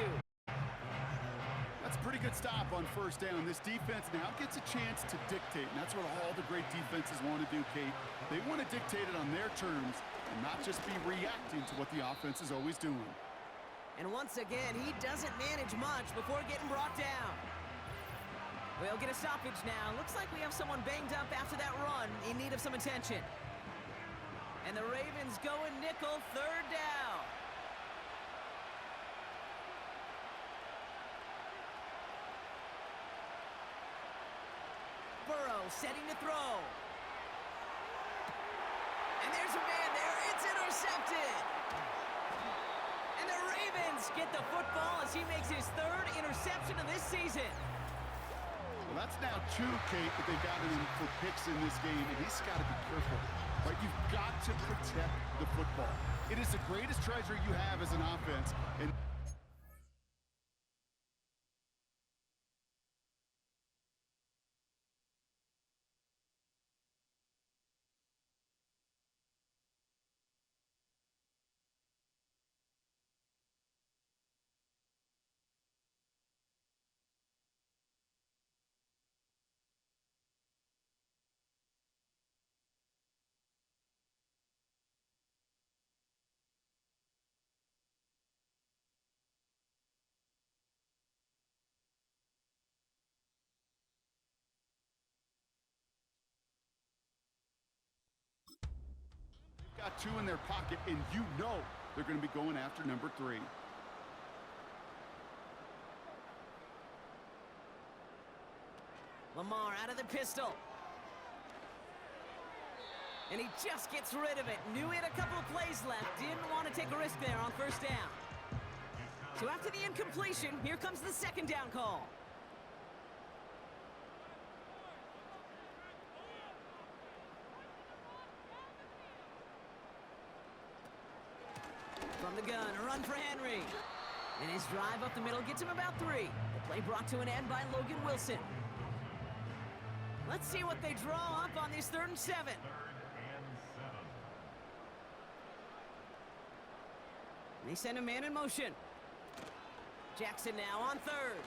That's a pretty good stop on 1st down. This defense now gets a chance to dictate, and that's what all the great defenses want to do, Kate. They want to dictate it on their terms and not just be reacting to what the offense is always doing.
And once again, he doesn't manage much before getting brought down. We'll get a stoppage now. Looks like we have someone banged up after that run in need of some attention. And the Ravens going nickel, 3rd down. Burrow setting to throw. And there's a man there. It's intercepted. And the Ravens get the football as he makes his 3rd interception of this season.
Well, that's now 2, Kate, that they've gotten him for picks in this game, and he's got to be careful. Right? You've got to protect the football. It is the greatest treasure you have as an offense. And got 2 in their pocket, and you know they're going to be going after number 3.
Lamar out of the pistol. And he just gets rid of it. Knew he had a couple of plays left. Didn't want to take a risk there on first down. So after the incompletion, here comes the second down call. From the gun, a run for Henry. And his drive up the middle gets him about 3. The play brought to an end by Logan Wilson. Let's see what they draw up on these 3rd and 7. They send a man in motion. Jackson now on 3rd.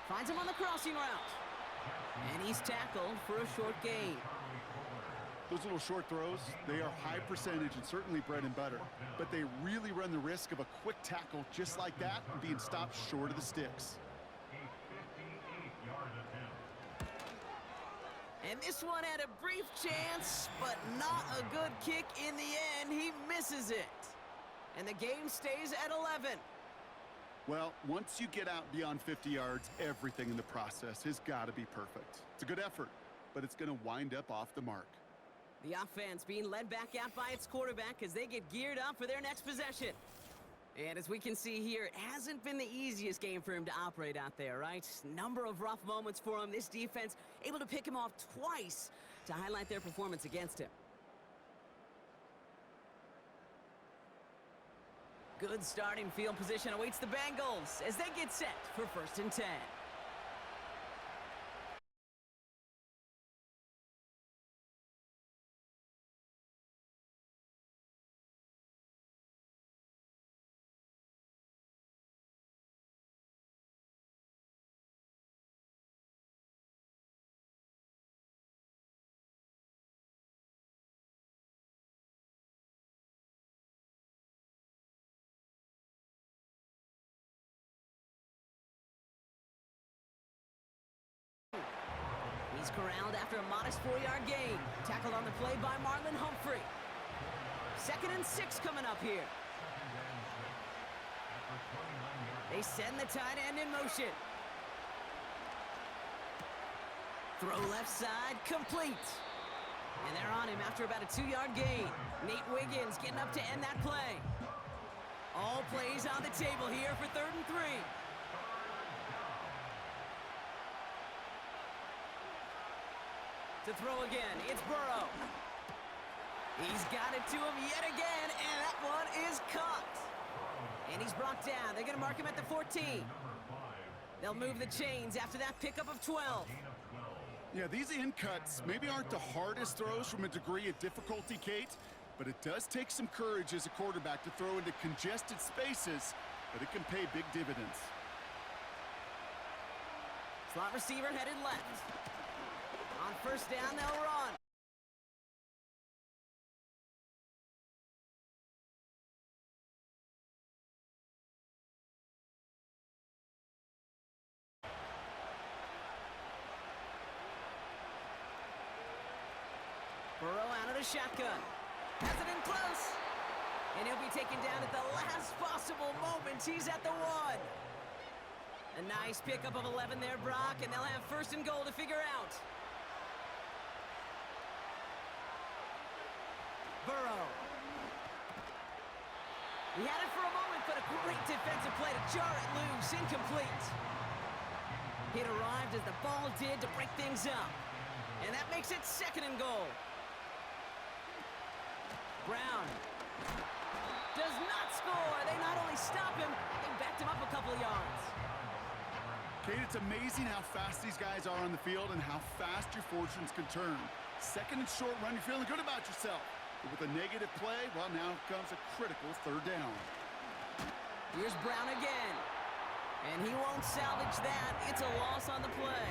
Finds him on the crossing route. And he's tackled for a short gain.
Those little short throws, they are high percentage and certainly bread and butter. But they really run the risk of a quick tackle just like that and being stopped short of the sticks.
And this one had a brief chance, but not a good kick in the end. He misses it. And the game stays at 11.
Well, once you get out beyond 50 yards, everything in the process has got to be perfect. It's a good effort, but it's going to wind up off the mark.
The offense being led back out by its quarterback as they get geared up for their next possession. And as we can see here, it hasn't been the easiest game for him to operate out there, right? Number of rough moments for him. This defense able to pick him off twice to highlight their performance against him. Good starting field position awaits the Bengals as they get set for 1st and 10. He's corralled after a modest 4-yard gain. Tackled on the play by Marlon Humphrey. 2nd and 6 coming up here. They send the tight end in motion. Throw left side, complete. And they're on him after about a 2-yard gain. Nate Wiggins getting up to end that play. All plays on the table here for 3rd and 3. To throw again, it's Burrow. He's got it to him yet again, and that one is caught. And he's brought down. They're going to mark him at the 14. They'll move the chains after that pickup of 12.
Yeah, these in cuts maybe aren't the hardest throws from a degree of difficulty, Kate, but it does take some courage as a quarterback to throw into congested spaces, but it can pay big dividends.
Slot receiver headed left. On 1st down, they'll run. Burrow out of the shotgun. Has it in close. And he'll be taken down at the last possible moment. He's at the 1. A nice pickup of 11 there, Brock, and they'll have 1st and goal to figure out. Burrow. He had it for a moment, but a great defensive play to jar it loose. Incomplete. It arrived as the ball did to break things up. And that makes it 2nd and goal. Brown does not score. They not only stop him, they backed him up a couple of yards.
Kate, it's amazing how fast these guys are on the field and how fast your fortunes can turn. 2nd and short run, you're feeling good about yourself. But with a negative play, well, now comes a critical 3rd down.
Here's Brown again. And he won't salvage that. It's a loss on the play.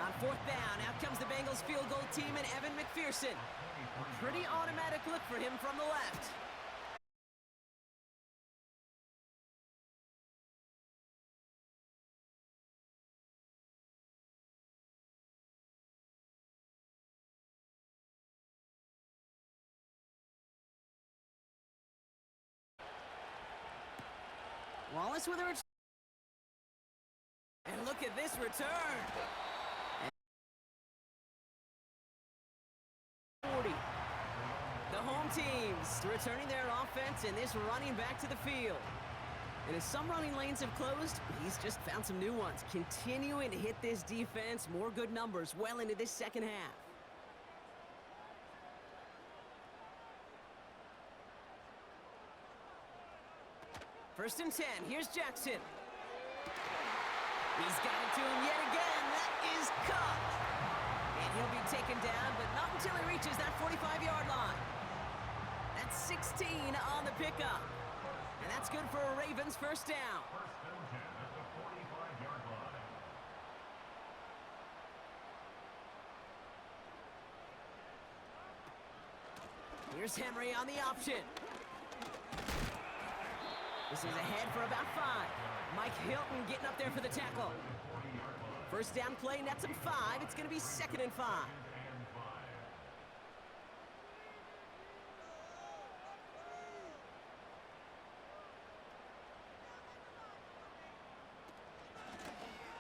On 4th down, out comes the Bengals field goal team and Evan McPherson. A pretty automatic look for him from the left. Wallace with a return. And look at this return. 40. The home teams returning their offense and this running back to the field. And as some running lanes have closed, he's just found some new ones. Continuing to hit this defense, more good numbers well into this second half. First and 10, here's Jackson. He's got it to him yet again. That is caught. And he'll be taken down, but not until he reaches that 45-yard line. That's 16 on the pickup. And that's good for a Ravens first down.
First and 10 at the 45-yard line.
Here's Henry on the option. This is ahead for about 5. Mike Hilton getting up there for the tackle. First down play, nets him 5. It's going to be 2nd and 5.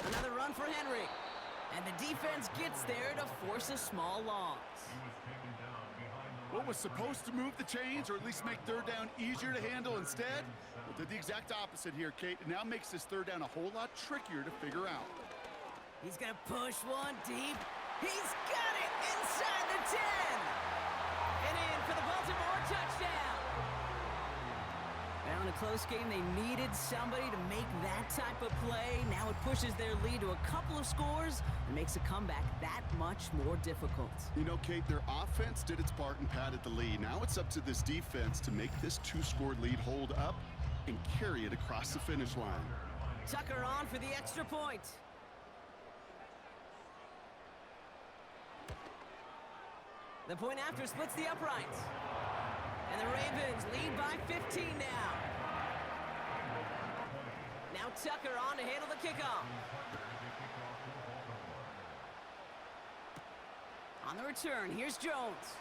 Another run for Henry. And the defense gets there to force a small loss.
What was supposed to move the chains, or at least make third down easier to handle instead, well, did the exact opposite here, Kate. It now makes this third down a whole lot trickier to figure out.
He's going to push one deep. He's got it inside the 10. And in for the Baltimore touchdown. Now in a close game, they needed somebody to make that type of play. Now it pushes their lead to a couple of scores and makes a comeback that much more difficult.
You know, Kate, their offense did its part and padded the lead. Now it's up to this defense to make this 2-score lead hold up and carry it across the finish line.
Tucker on for the extra point. The point after splits the uprights. And the Ravens lead by 15 now. Now Tucker on to handle the kickoff. On the return, here's Jones.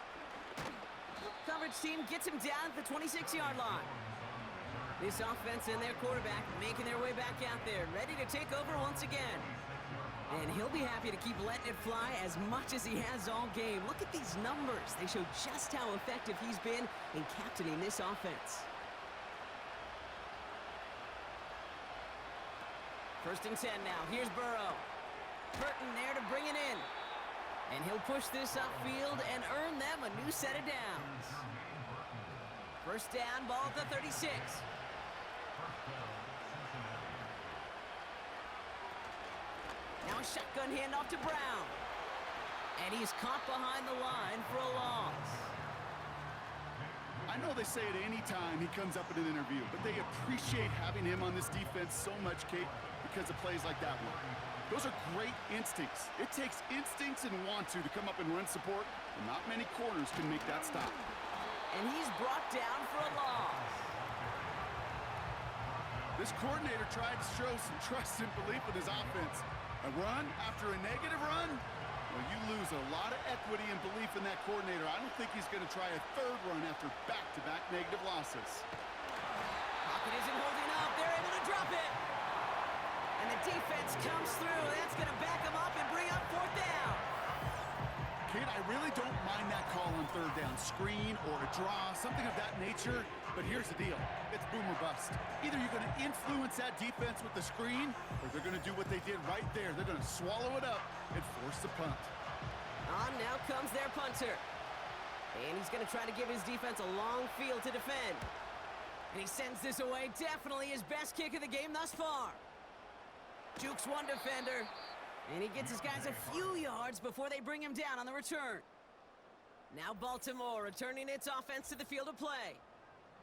Coverage team gets him down at the 26-yard line. This offense and their quarterback making their way back out there, ready to take over once again. And he'll be happy to keep letting it fly as much as he has all game. Look at these numbers. They show just how effective he's been in captaining this offense. First and 10 now. Here's Burrow. Burton there to bring it in. And he'll push this upfield and earn them a new set of downs. First down, ball at the 36. Now a shotgun handoff to Brown. And he's caught behind the line for a loss.
I know they say it any time he comes up in an interview, but they appreciate having him on this defense so much, Kate, because of plays like that one. Those are great instincts. It takes instincts and want to come up and run support, and not many corners can make that stop.
And he's brought down for a loss.
This coordinator tried to show some trust and belief in his offense. A run after a negative run? Well, you lose a lot of equity and belief in that coordinator. I don't think he's going to try a third run after back-to-back negative losses.
Pocket isn't holding up. They're able to drop it. And the defense comes through. That's going to back them up and bring up 4th down.
Kate, I really don't mind that call on third down. Screen or a draw, something of that nature. But here's the deal. It's boom or bust. Either you're going to influence that defense with the screen, or they're going to do what they did right there. They're going to swallow it up and force the punt.
On now comes their punter. And he's going to try to give his defense a long field to defend. And he sends this away. Definitely his best kick of the game thus far. Jukes one defender. And he gets his guys a few yards before they bring him down on the return. Now Baltimore returning its offense to the field of play.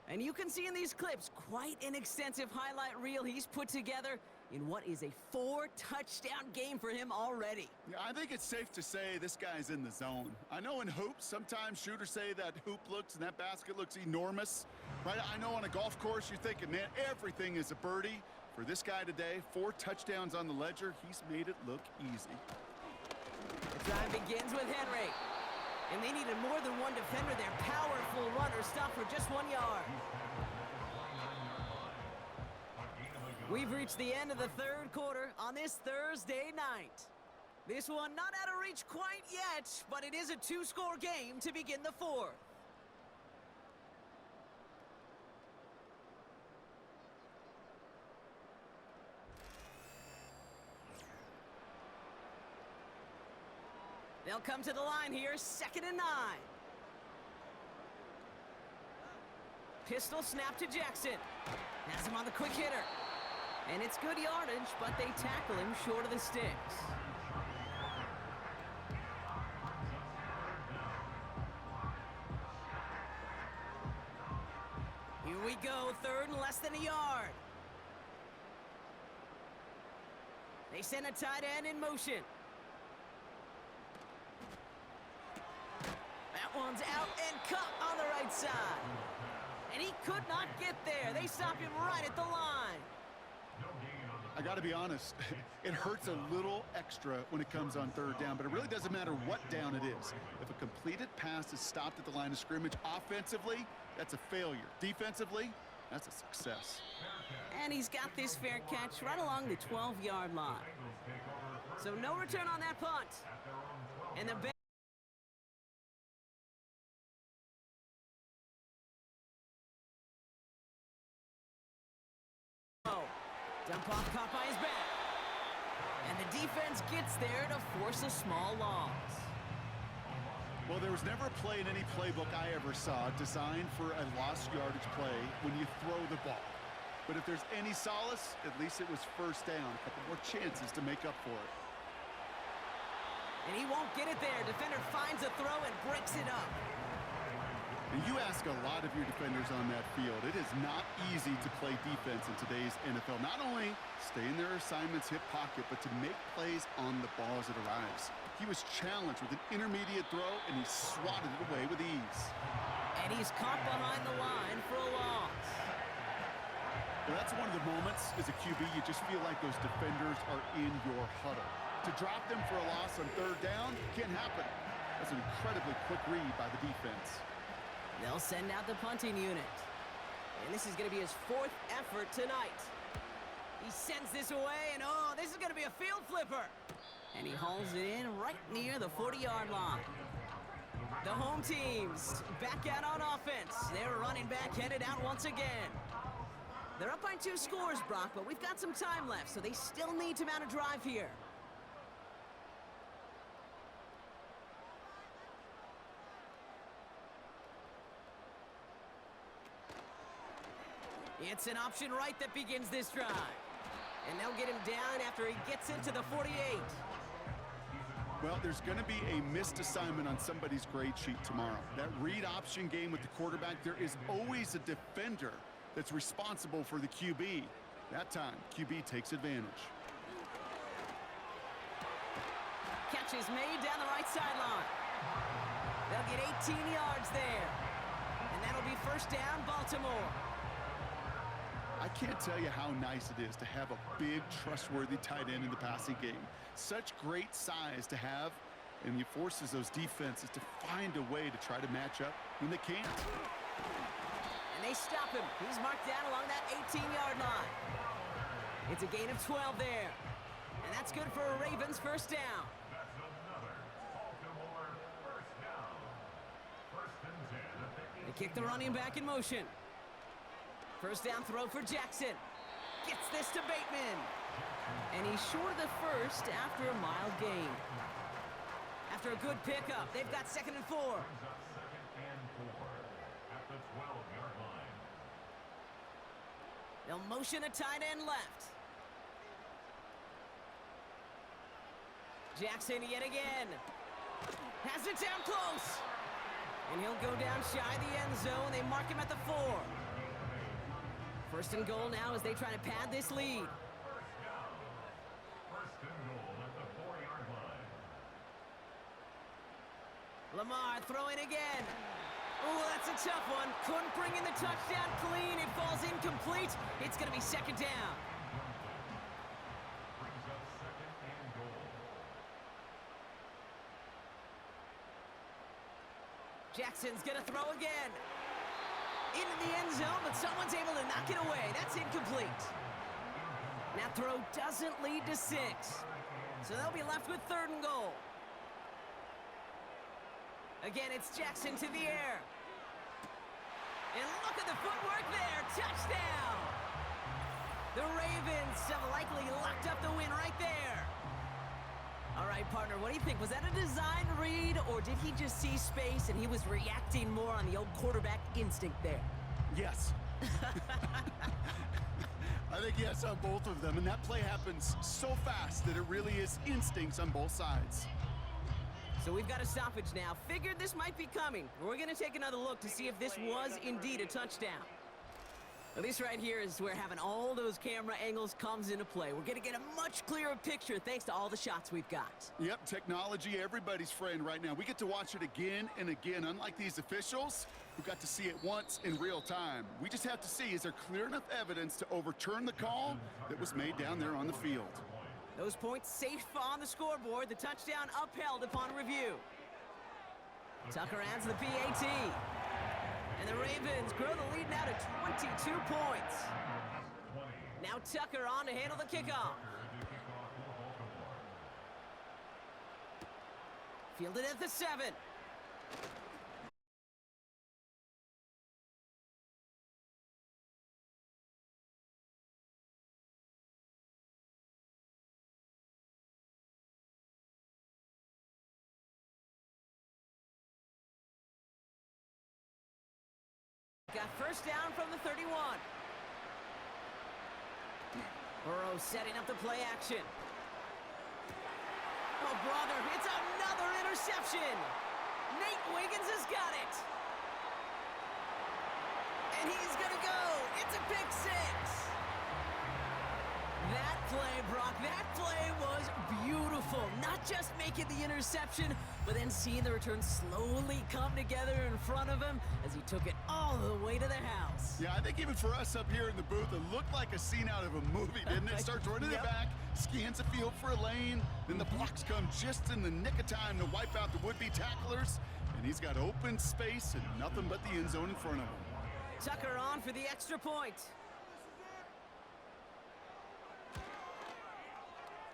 And you can see in these clips quite an extensive highlight reel he's put together in what is a 4-touchdown game for him already.
Yeah, I think it's safe to say this guy's in the zone. I know in hoops, sometimes shooters say that hoop looks and that basket looks enormous. Right? I know on a golf course you're thinking, man, everything is a birdie. For this guy today, 4 touchdowns on the ledger, he's made it look easy.
The drive begins with Henry. And they needed more than one defender there. Powerful runner, stopped for just 1 yard. We've reached the end of the third quarter on this Thursday night. This one not out of reach quite yet, but it is a two-score game to begin the fourth. They'll come to the line here, 2nd and 9. Pistol snap to Jackson. Has him on the quick hitter. And it's good yardage, but they tackle him short of the sticks. Here we go, 3rd and less than a yard. They send a tight end in motion. That one's out and cut on the right side. And he could not get there. They stop him right at the line.
I got to be honest, it hurts a little extra when it comes on 3rd down, but it really doesn't matter what down it is. If a completed pass is stopped at the line of scrimmage, offensively, that's a failure. Defensively, that's a success.
And he's got this fair catch right along the 12-yard line. So no return on that punt. And the dump off caught by his back. And the defense gets there to force a small loss.
Well, there was never a play in any playbook I ever saw designed for a lost yardage play when you throw the ball. But if there's any solace, at least it was 1st down. A couple more chances to make up for it.
And he won't get it there. Defender finds a throw and breaks it up.
And you ask a lot of your defenders on that field. It is not easy to play defense in today's NFL. Not only stay in their assignment's hip pocket, but to make plays on the ball as it arrives. He was challenged with an intermediate throw, and he swatted it away with ease.
And he's caught behind the line for a loss.
Well, that's one of the moments as a QB, you just feel like those defenders are in your huddle. To drop them for a loss on 3rd down can't happen. That's an incredibly quick read by the defense.
They'll send out the punting unit. And this is going to be his 4th effort tonight. He sends this away, and oh, this is going to be a field flipper. And he hauls it in right near the 40-yard line. The home team's back out on offense. Their running back headed out once again. They're up by 2 scores, Brock, but we've got some time left, so they still need to mount a drive here. It's an option right that begins this drive. And they'll get him down after he gets into the 48.
Well, there's going to be a missed assignment on somebody's grade sheet tomorrow. That read option game with the quarterback, there is always a defender that's responsible for the QB. That time, QB takes advantage.
Catch is made down the right sideline. They'll get 18 yards there. And that'll be 1st down, Baltimore.
I can't tell you how nice it is to have a big, trustworthy tight end in the passing game. Such great size to have, and he forces those defenses to find a way to try to match up when they can't.
And they stop him. He's marked down along that 18-yard line. It's a gain of 12 there. And that's good for a Ravens 1st down.
That's another Baltimore 1st down. 1st and 10.
They kick the running back in motion. 1st down throw for Jackson. Gets this to Bateman. And he's short of the 1st after a mild gain. After a good pickup, they've got 2nd and 4.
2nd and 4 at the 12-yard line.
They'll motion a tight end left. Jackson yet again. Has it down close. And he'll go down shy of the end zone. They mark him at the 4. 1st and goal now as they try to pad this lead.
1st down. 1st and goal at the 4-yard line.
Lamar throwing again. Oh, that's a tough one. Couldn't bring in the touchdown clean. It falls incomplete. It's going to be 2nd down.
Brings up 2nd and goal.
Jackson's going to throw again. Into the end zone, but someone's able to knock it away. That's incomplete. That throw doesn't lead to 6. So they'll be left with 3rd and goal. Again, it's Jackson to the air. And look at the footwork there. Touchdown! The Ravens have likely locked up the win right there. All right, partner, what do you think? Was that a design read, or did he just see space and he was reacting more on the old quarterback instinct there?
Yes. I think yes on both of them, and that play happens so fast that it really is instincts on both sides.
So we've got a stoppage now. Figured this might be coming. We're going to take another look to see if this was indeed a touchdown. Well, this right here is where having all those camera angles comes into play. We're going to get a much clearer picture thanks to all the shots we've got.
Yep, technology, everybody's friend right now. We get to watch it again and again. Unlike these officials, who got to see it once in real time. We just have to see, is there clear enough evidence to overturn the call that was made down there on the field?
Those points safe on the scoreboard. The touchdown upheld upon review. Tucker adds the PAT. And the Ravens grow the lead now to 22 points. Now Tucker on to handle the kickoff. Fielded at the 7. Got first down from the 31. Burrow setting up the play action. Oh, brother, it's another interception. Nate Wiggins has got it. And he's going to go. It's a pick 6. That play, Brock, that play was beautiful. Not just making the interception, but then seeing the return slowly come together in front of him as he took it all the way to the house.
Yeah, I think even for us up here in the booth, it looked like a scene out of a movie, didn't it? Starts running it back, scans the field for a lane, then the blocks come just in the nick of time to wipe out the would-be tacklers, and he's got open space and nothing but the end zone in front of him.
Tucker on for the extra point.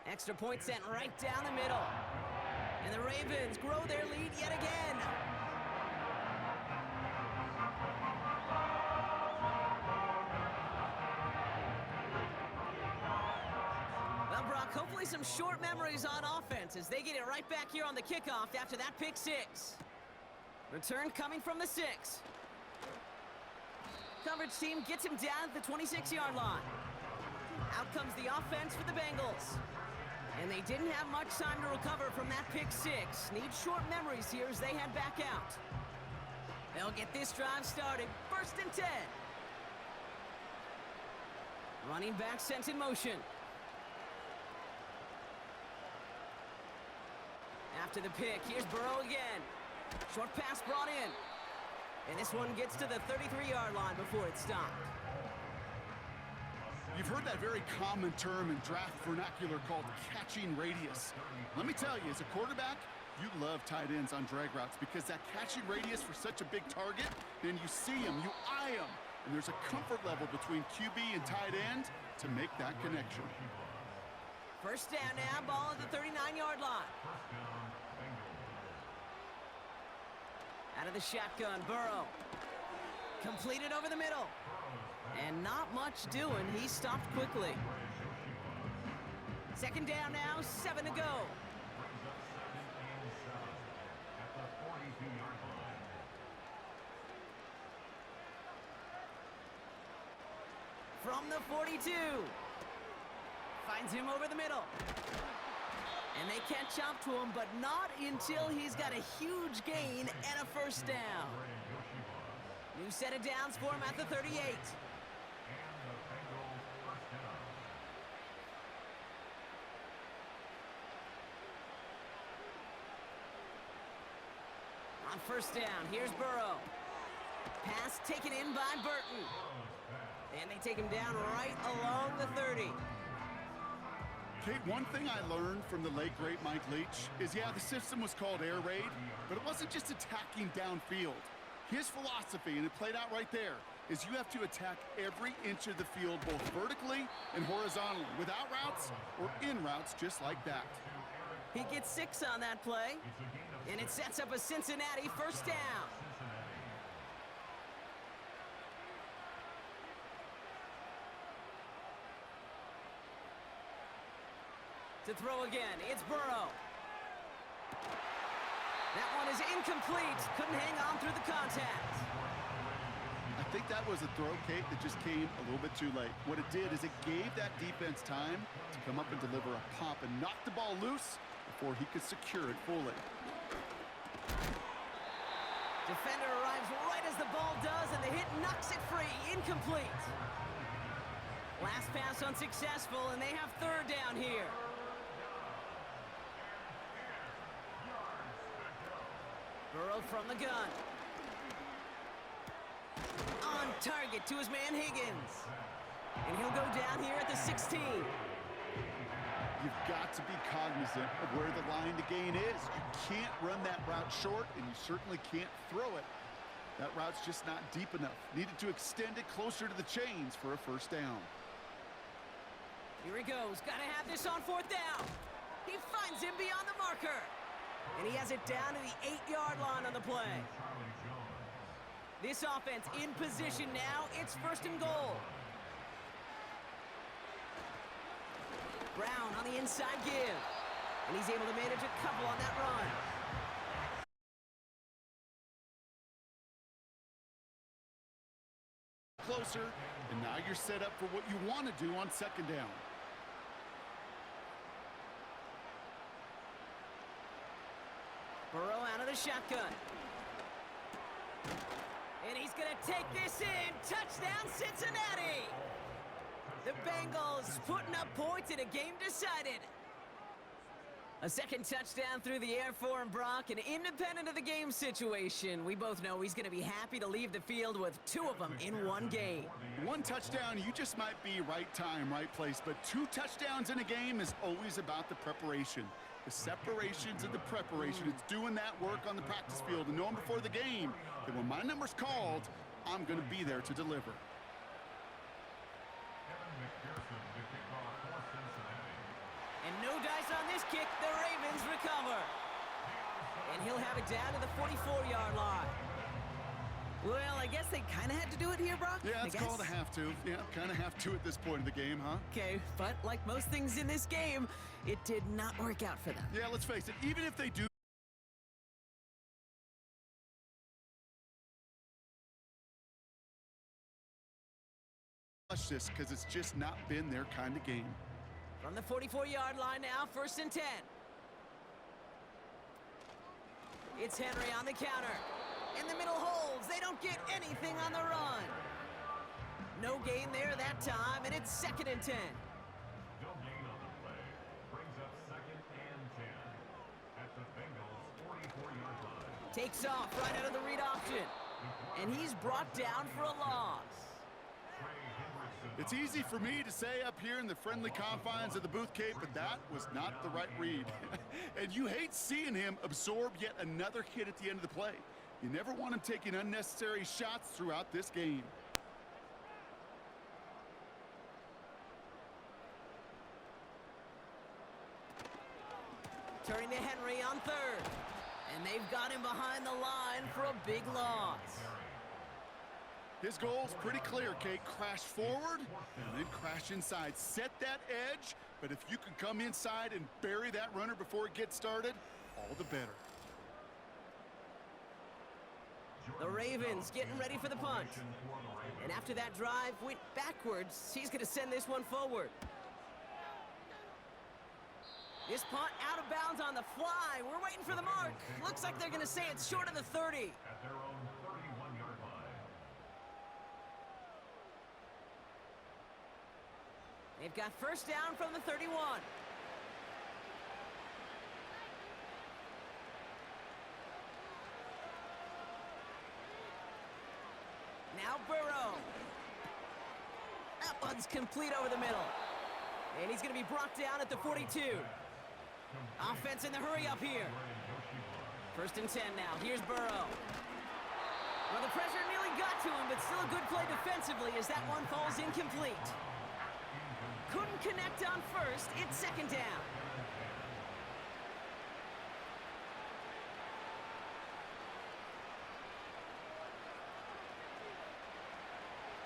Extra point sent right down the middle. And the Ravens grow their lead yet again. Well, Brock, hopefully some short memories on offense as they get it right back here on the kickoff after that pick 6. Return coming from the 6. Coverage team gets him down at the 26-yard line. Out comes the offense for the Bengals. And they didn't have much time to recover from that pick 6. Need short memories here as they head back out. They'll get this drive started. 1st and 10. Running back sent in motion. After the pick, here's Burrow again. Short pass brought in. And this one gets to the 33-yard line before it's stopped.
You've heard that very common term in draft vernacular called catching radius. Let me tell you, as a quarterback, you love tight ends on drag routes because that catching radius for such a big target, then you see him, you eye him, and there's a comfort level between QB and tight end to make that connection.
First down now, ball at the 39-yard line. Out of the shotgun, Burrow. Completed over the middle. And not much doing. He stopped quickly. Second down now, 7 to go. From the 42. Finds him over the middle. And they catch up to him, but not until he's got a huge gain and a first down. New set of downs for him at the 38. On first down, here's Burrow. Pass taken in by Burton. And they take him down right along the 30.
Kate, one thing I learned from the late, great Mike Leach is, yeah, the system was called air raid, but it wasn't just attacking downfield. His philosophy, and it played out right there, is you have to attack every inch of the field, both vertically and horizontally. horizontally, without routes or in routes just like that.
He gets 6 on that play, and it sets up a Cincinnati first down. To throw again, it's Burrow. That one is incomplete. Couldn't hang on through the contact.
I think that was a throw, Kate, that just came a little bit too late. What it did is it gave that defense time to come up and deliver a pop and knock the ball loose before he could secure it fully.
Defender arrives right as the ball does, and the hit knocks it free. Incomplete. Last pass unsuccessful, and they have third down here. Burrow from the gun. On target to his man Higgins. And he'll go down here at the 16.
You've got to be cognizant of where the line to gain is. You can't run that route short, and you certainly can't throw it. That route's just not deep enough. Needed to extend it closer to the chains for a first down.
Here he goes. Got to have this on fourth down. He finds him beyond the marker. And he has it down to the 8-yard line on the play. This offense in position now. It's first and goal. Brown on the inside give. And he's able to manage a couple on that run.
Closer, and now you're set up for what you want to do on second down.
Burrow out of the shotgun. And he's going to take this in. Touchdown, Cincinnati! The Bengals putting up points in a game decided. A second touchdown through the air for him, Brock, and independent of the game situation, we both know he's going to be happy to leave the field with 2 of them in one game.
1 touchdown, you just might be right time, right place, but 2 touchdowns in a game is always about the preparation. The separations and the preparation. It's doing that work on the practice field and knowing before the game that when my number's called, I'm going to be there to deliver.
And no dice on this kick. The Ravens recover. And he'll have it down to the 44-yard line. Well, I guess they kind of had to do it here, Brock.
Yeah, it's called a have to. Yeah, kind of have to at this point in the game, huh?
Okay, but like most things in this game, it did not work out for them.
Yeah, let's face it, even if they do this, because it's just not been their kind of game.
From the 44-yard line now, first and 10. It's Henry on the counter. In the middle holds. They don't get anything on the run. No gain there that time, and it's second and 10.
No gain on the play. Brings up second and 10 at the Bengals 44-yard line.
Takes off right out of the read option. And he's brought down for a loss.
It's easy for me to say up here in the friendly confines of the booth, Cape, but that was not the right read. And you hate seeing him absorb yet another hit at the end of the play. You never want him taking unnecessary shots throughout this game.
Turning to Henry on third. And they've got him behind the line for a big loss.
His goal's pretty clear, Kate. Crash forward and then crash inside. Set that edge, but if you can come inside and bury that runner before it gets started, all the better.
The Ravens getting ready for the punt. And after that drive went backwards, he's going to send this one forward. This punt out of bounds on the fly. We're waiting for the mark. Looks like they're going to say it's short of the 30.
At their own 31-yard line.
They've got first down from the 31. Now Burrow. That one's complete over the middle. And he's going to be brought down at the 42. Offense in the hurry up here. First and 10 now. Here's Burrow. Well, the pressure nearly got to him, but still a good play defensively as that one falls incomplete. Couldn't connect on first. It's second down.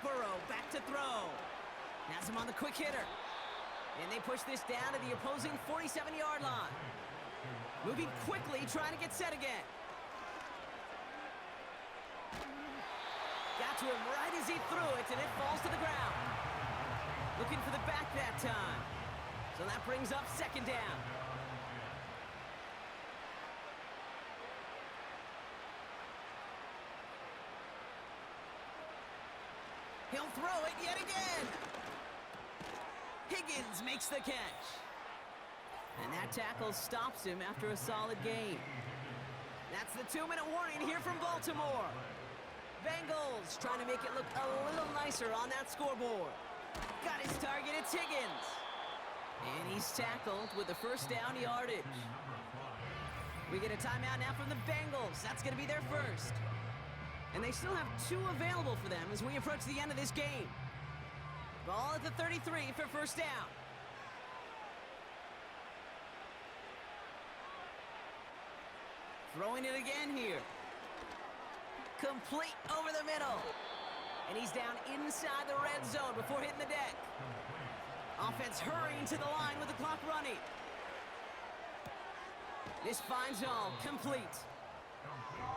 Burrow back to throw. Has him on the quick hitter. And they push this down to the opposing 47-yard line. Moving quickly, trying to get set again. Got to him right as he threw it, and it falls to the ground. Looking for the back that time. So that brings up second down. He'll throw it yet again. Higgins makes the catch. And that tackle stops him after a solid gain. That's the 2-minute warning here from Baltimore. Bengals trying to make it look a little nicer on that scoreboard. Got his target, it's Higgins. And he's tackled with the first down yardage. We get a timeout now from the Bengals. That's going to be their first. And they still have 2 available for them as we approach the end of this game. Ball at the 33 for first down. Throwing it again here. Complete over the middle. And he's down inside the red zone before hitting the deck. Offense hurrying to the line with the clock running. This finds all complete.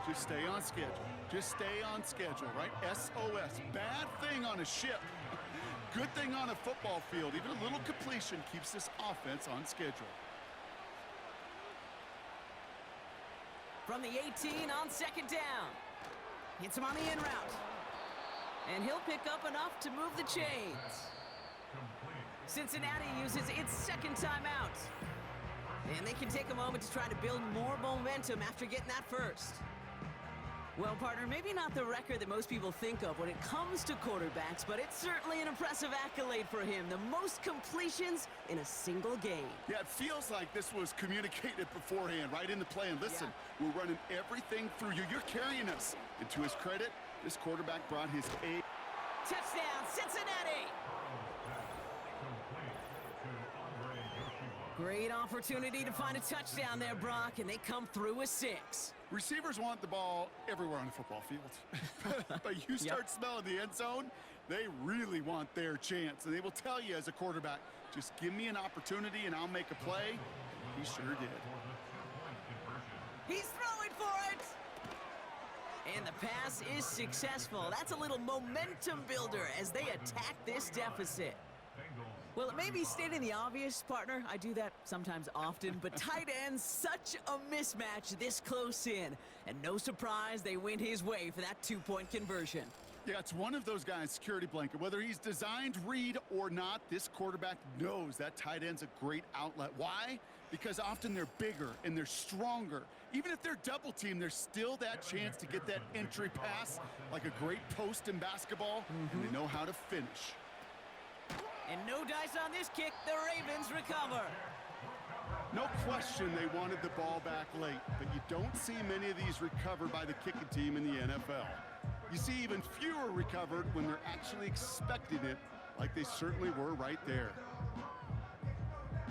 Just stay on schedule. Just stay on schedule, right? SOS. Bad thing on a ship. Good thing on a football field. Even a little completion keeps this offense on schedule.
From the 18 on second down. Hits him on the in route. And he'll pick up enough to move the chains. Cincinnati uses its second timeout. And they can take a moment to try to build more momentum after getting that first. Well, partner, maybe not the record that most people think of when it comes to quarterbacks, but it's certainly an impressive accolade for him. The most completions in a single game.
Yeah, it feels like this was communicated beforehand, right in the play. And listen, we're running everything through you. You're carrying us. And to his credit, this quarterback brought his A.
Touchdown, Cincinnati! Great opportunity to find a touchdown there, Brock, and they come through with 6.
Receivers want the ball everywhere on the football field. But you start smelling the end zone, they really want their chance. And they will tell you as a quarterback, just give me an opportunity and I'll make a play. He sure did.
He's throwing for it! And the pass is successful. That's a little momentum builder as they attack this deficit. Well, it may be stating the obvious, partner. I do that sometimes often, but tight ends, such a mismatch this close in. And no surprise, they went his way for that 2-point conversion.
Yeah, it's one of those guys, security blanket. Whether he's designed read or not, this quarterback knows that tight end's a great outlet. Why? Because often they're bigger and they're stronger. Even if they're double teamed, there's still that chance to get that entry pass, like a great post in basketball, and they know how to finish.
And no dice on this kick. The Ravens recover.
No question they wanted the ball back late, but you don't see many of these recovered by the kicking team in the NFL. You see even fewer recovered when they're actually expecting it, like they certainly were right there.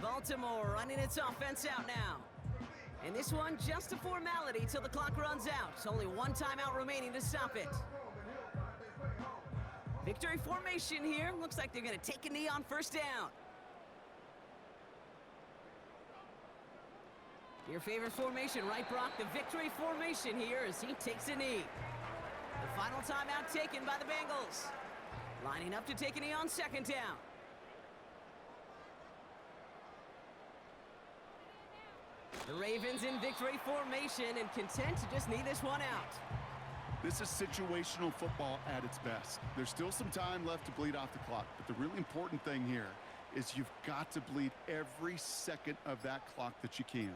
Baltimore running its offense out now. And this one just a formality till the clock runs out. It's only one timeout remaining to stop it. Victory formation here. Looks like they're going to take a knee on first down. Your favorite formation, right, Brock? The victory formation here as he takes a knee. The final timeout taken by the Bengals. Lining up to take a knee on second down. The Ravens in victory formation and content to just knee this one out.
This is situational football at its best. There's still some time left to bleed off the clock, but the really important thing here is you've got to bleed every second of that clock that you can.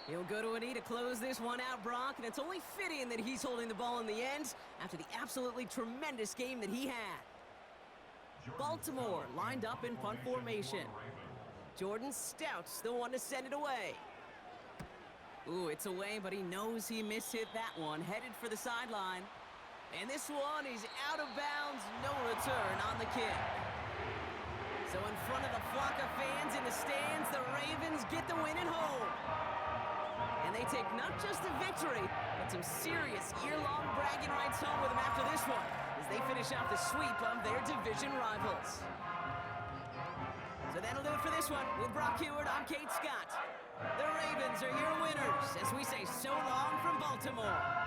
He'll go to a knee to close this one out, Brock, and it's only fitting that he's holding the ball in the end after the absolutely tremendous game that he had. Baltimore lined up in punt formation. Jordan Stout's the one to send it away. Ooh, it's away, but he knows he mishit that one. Headed for the sideline. And this one is out of bounds. No return on the kick. So in front of the flock of fans in the stands, the Ravens get the win at home. And they take not just a victory, but some serious year-long bragging rights home with them after this one, as they finish off the sweep of their division rivals. So that'll do it for this one. With Brock Heward, I'm Kate Scott. The Ravens are your winners, as we say so long from Baltimore.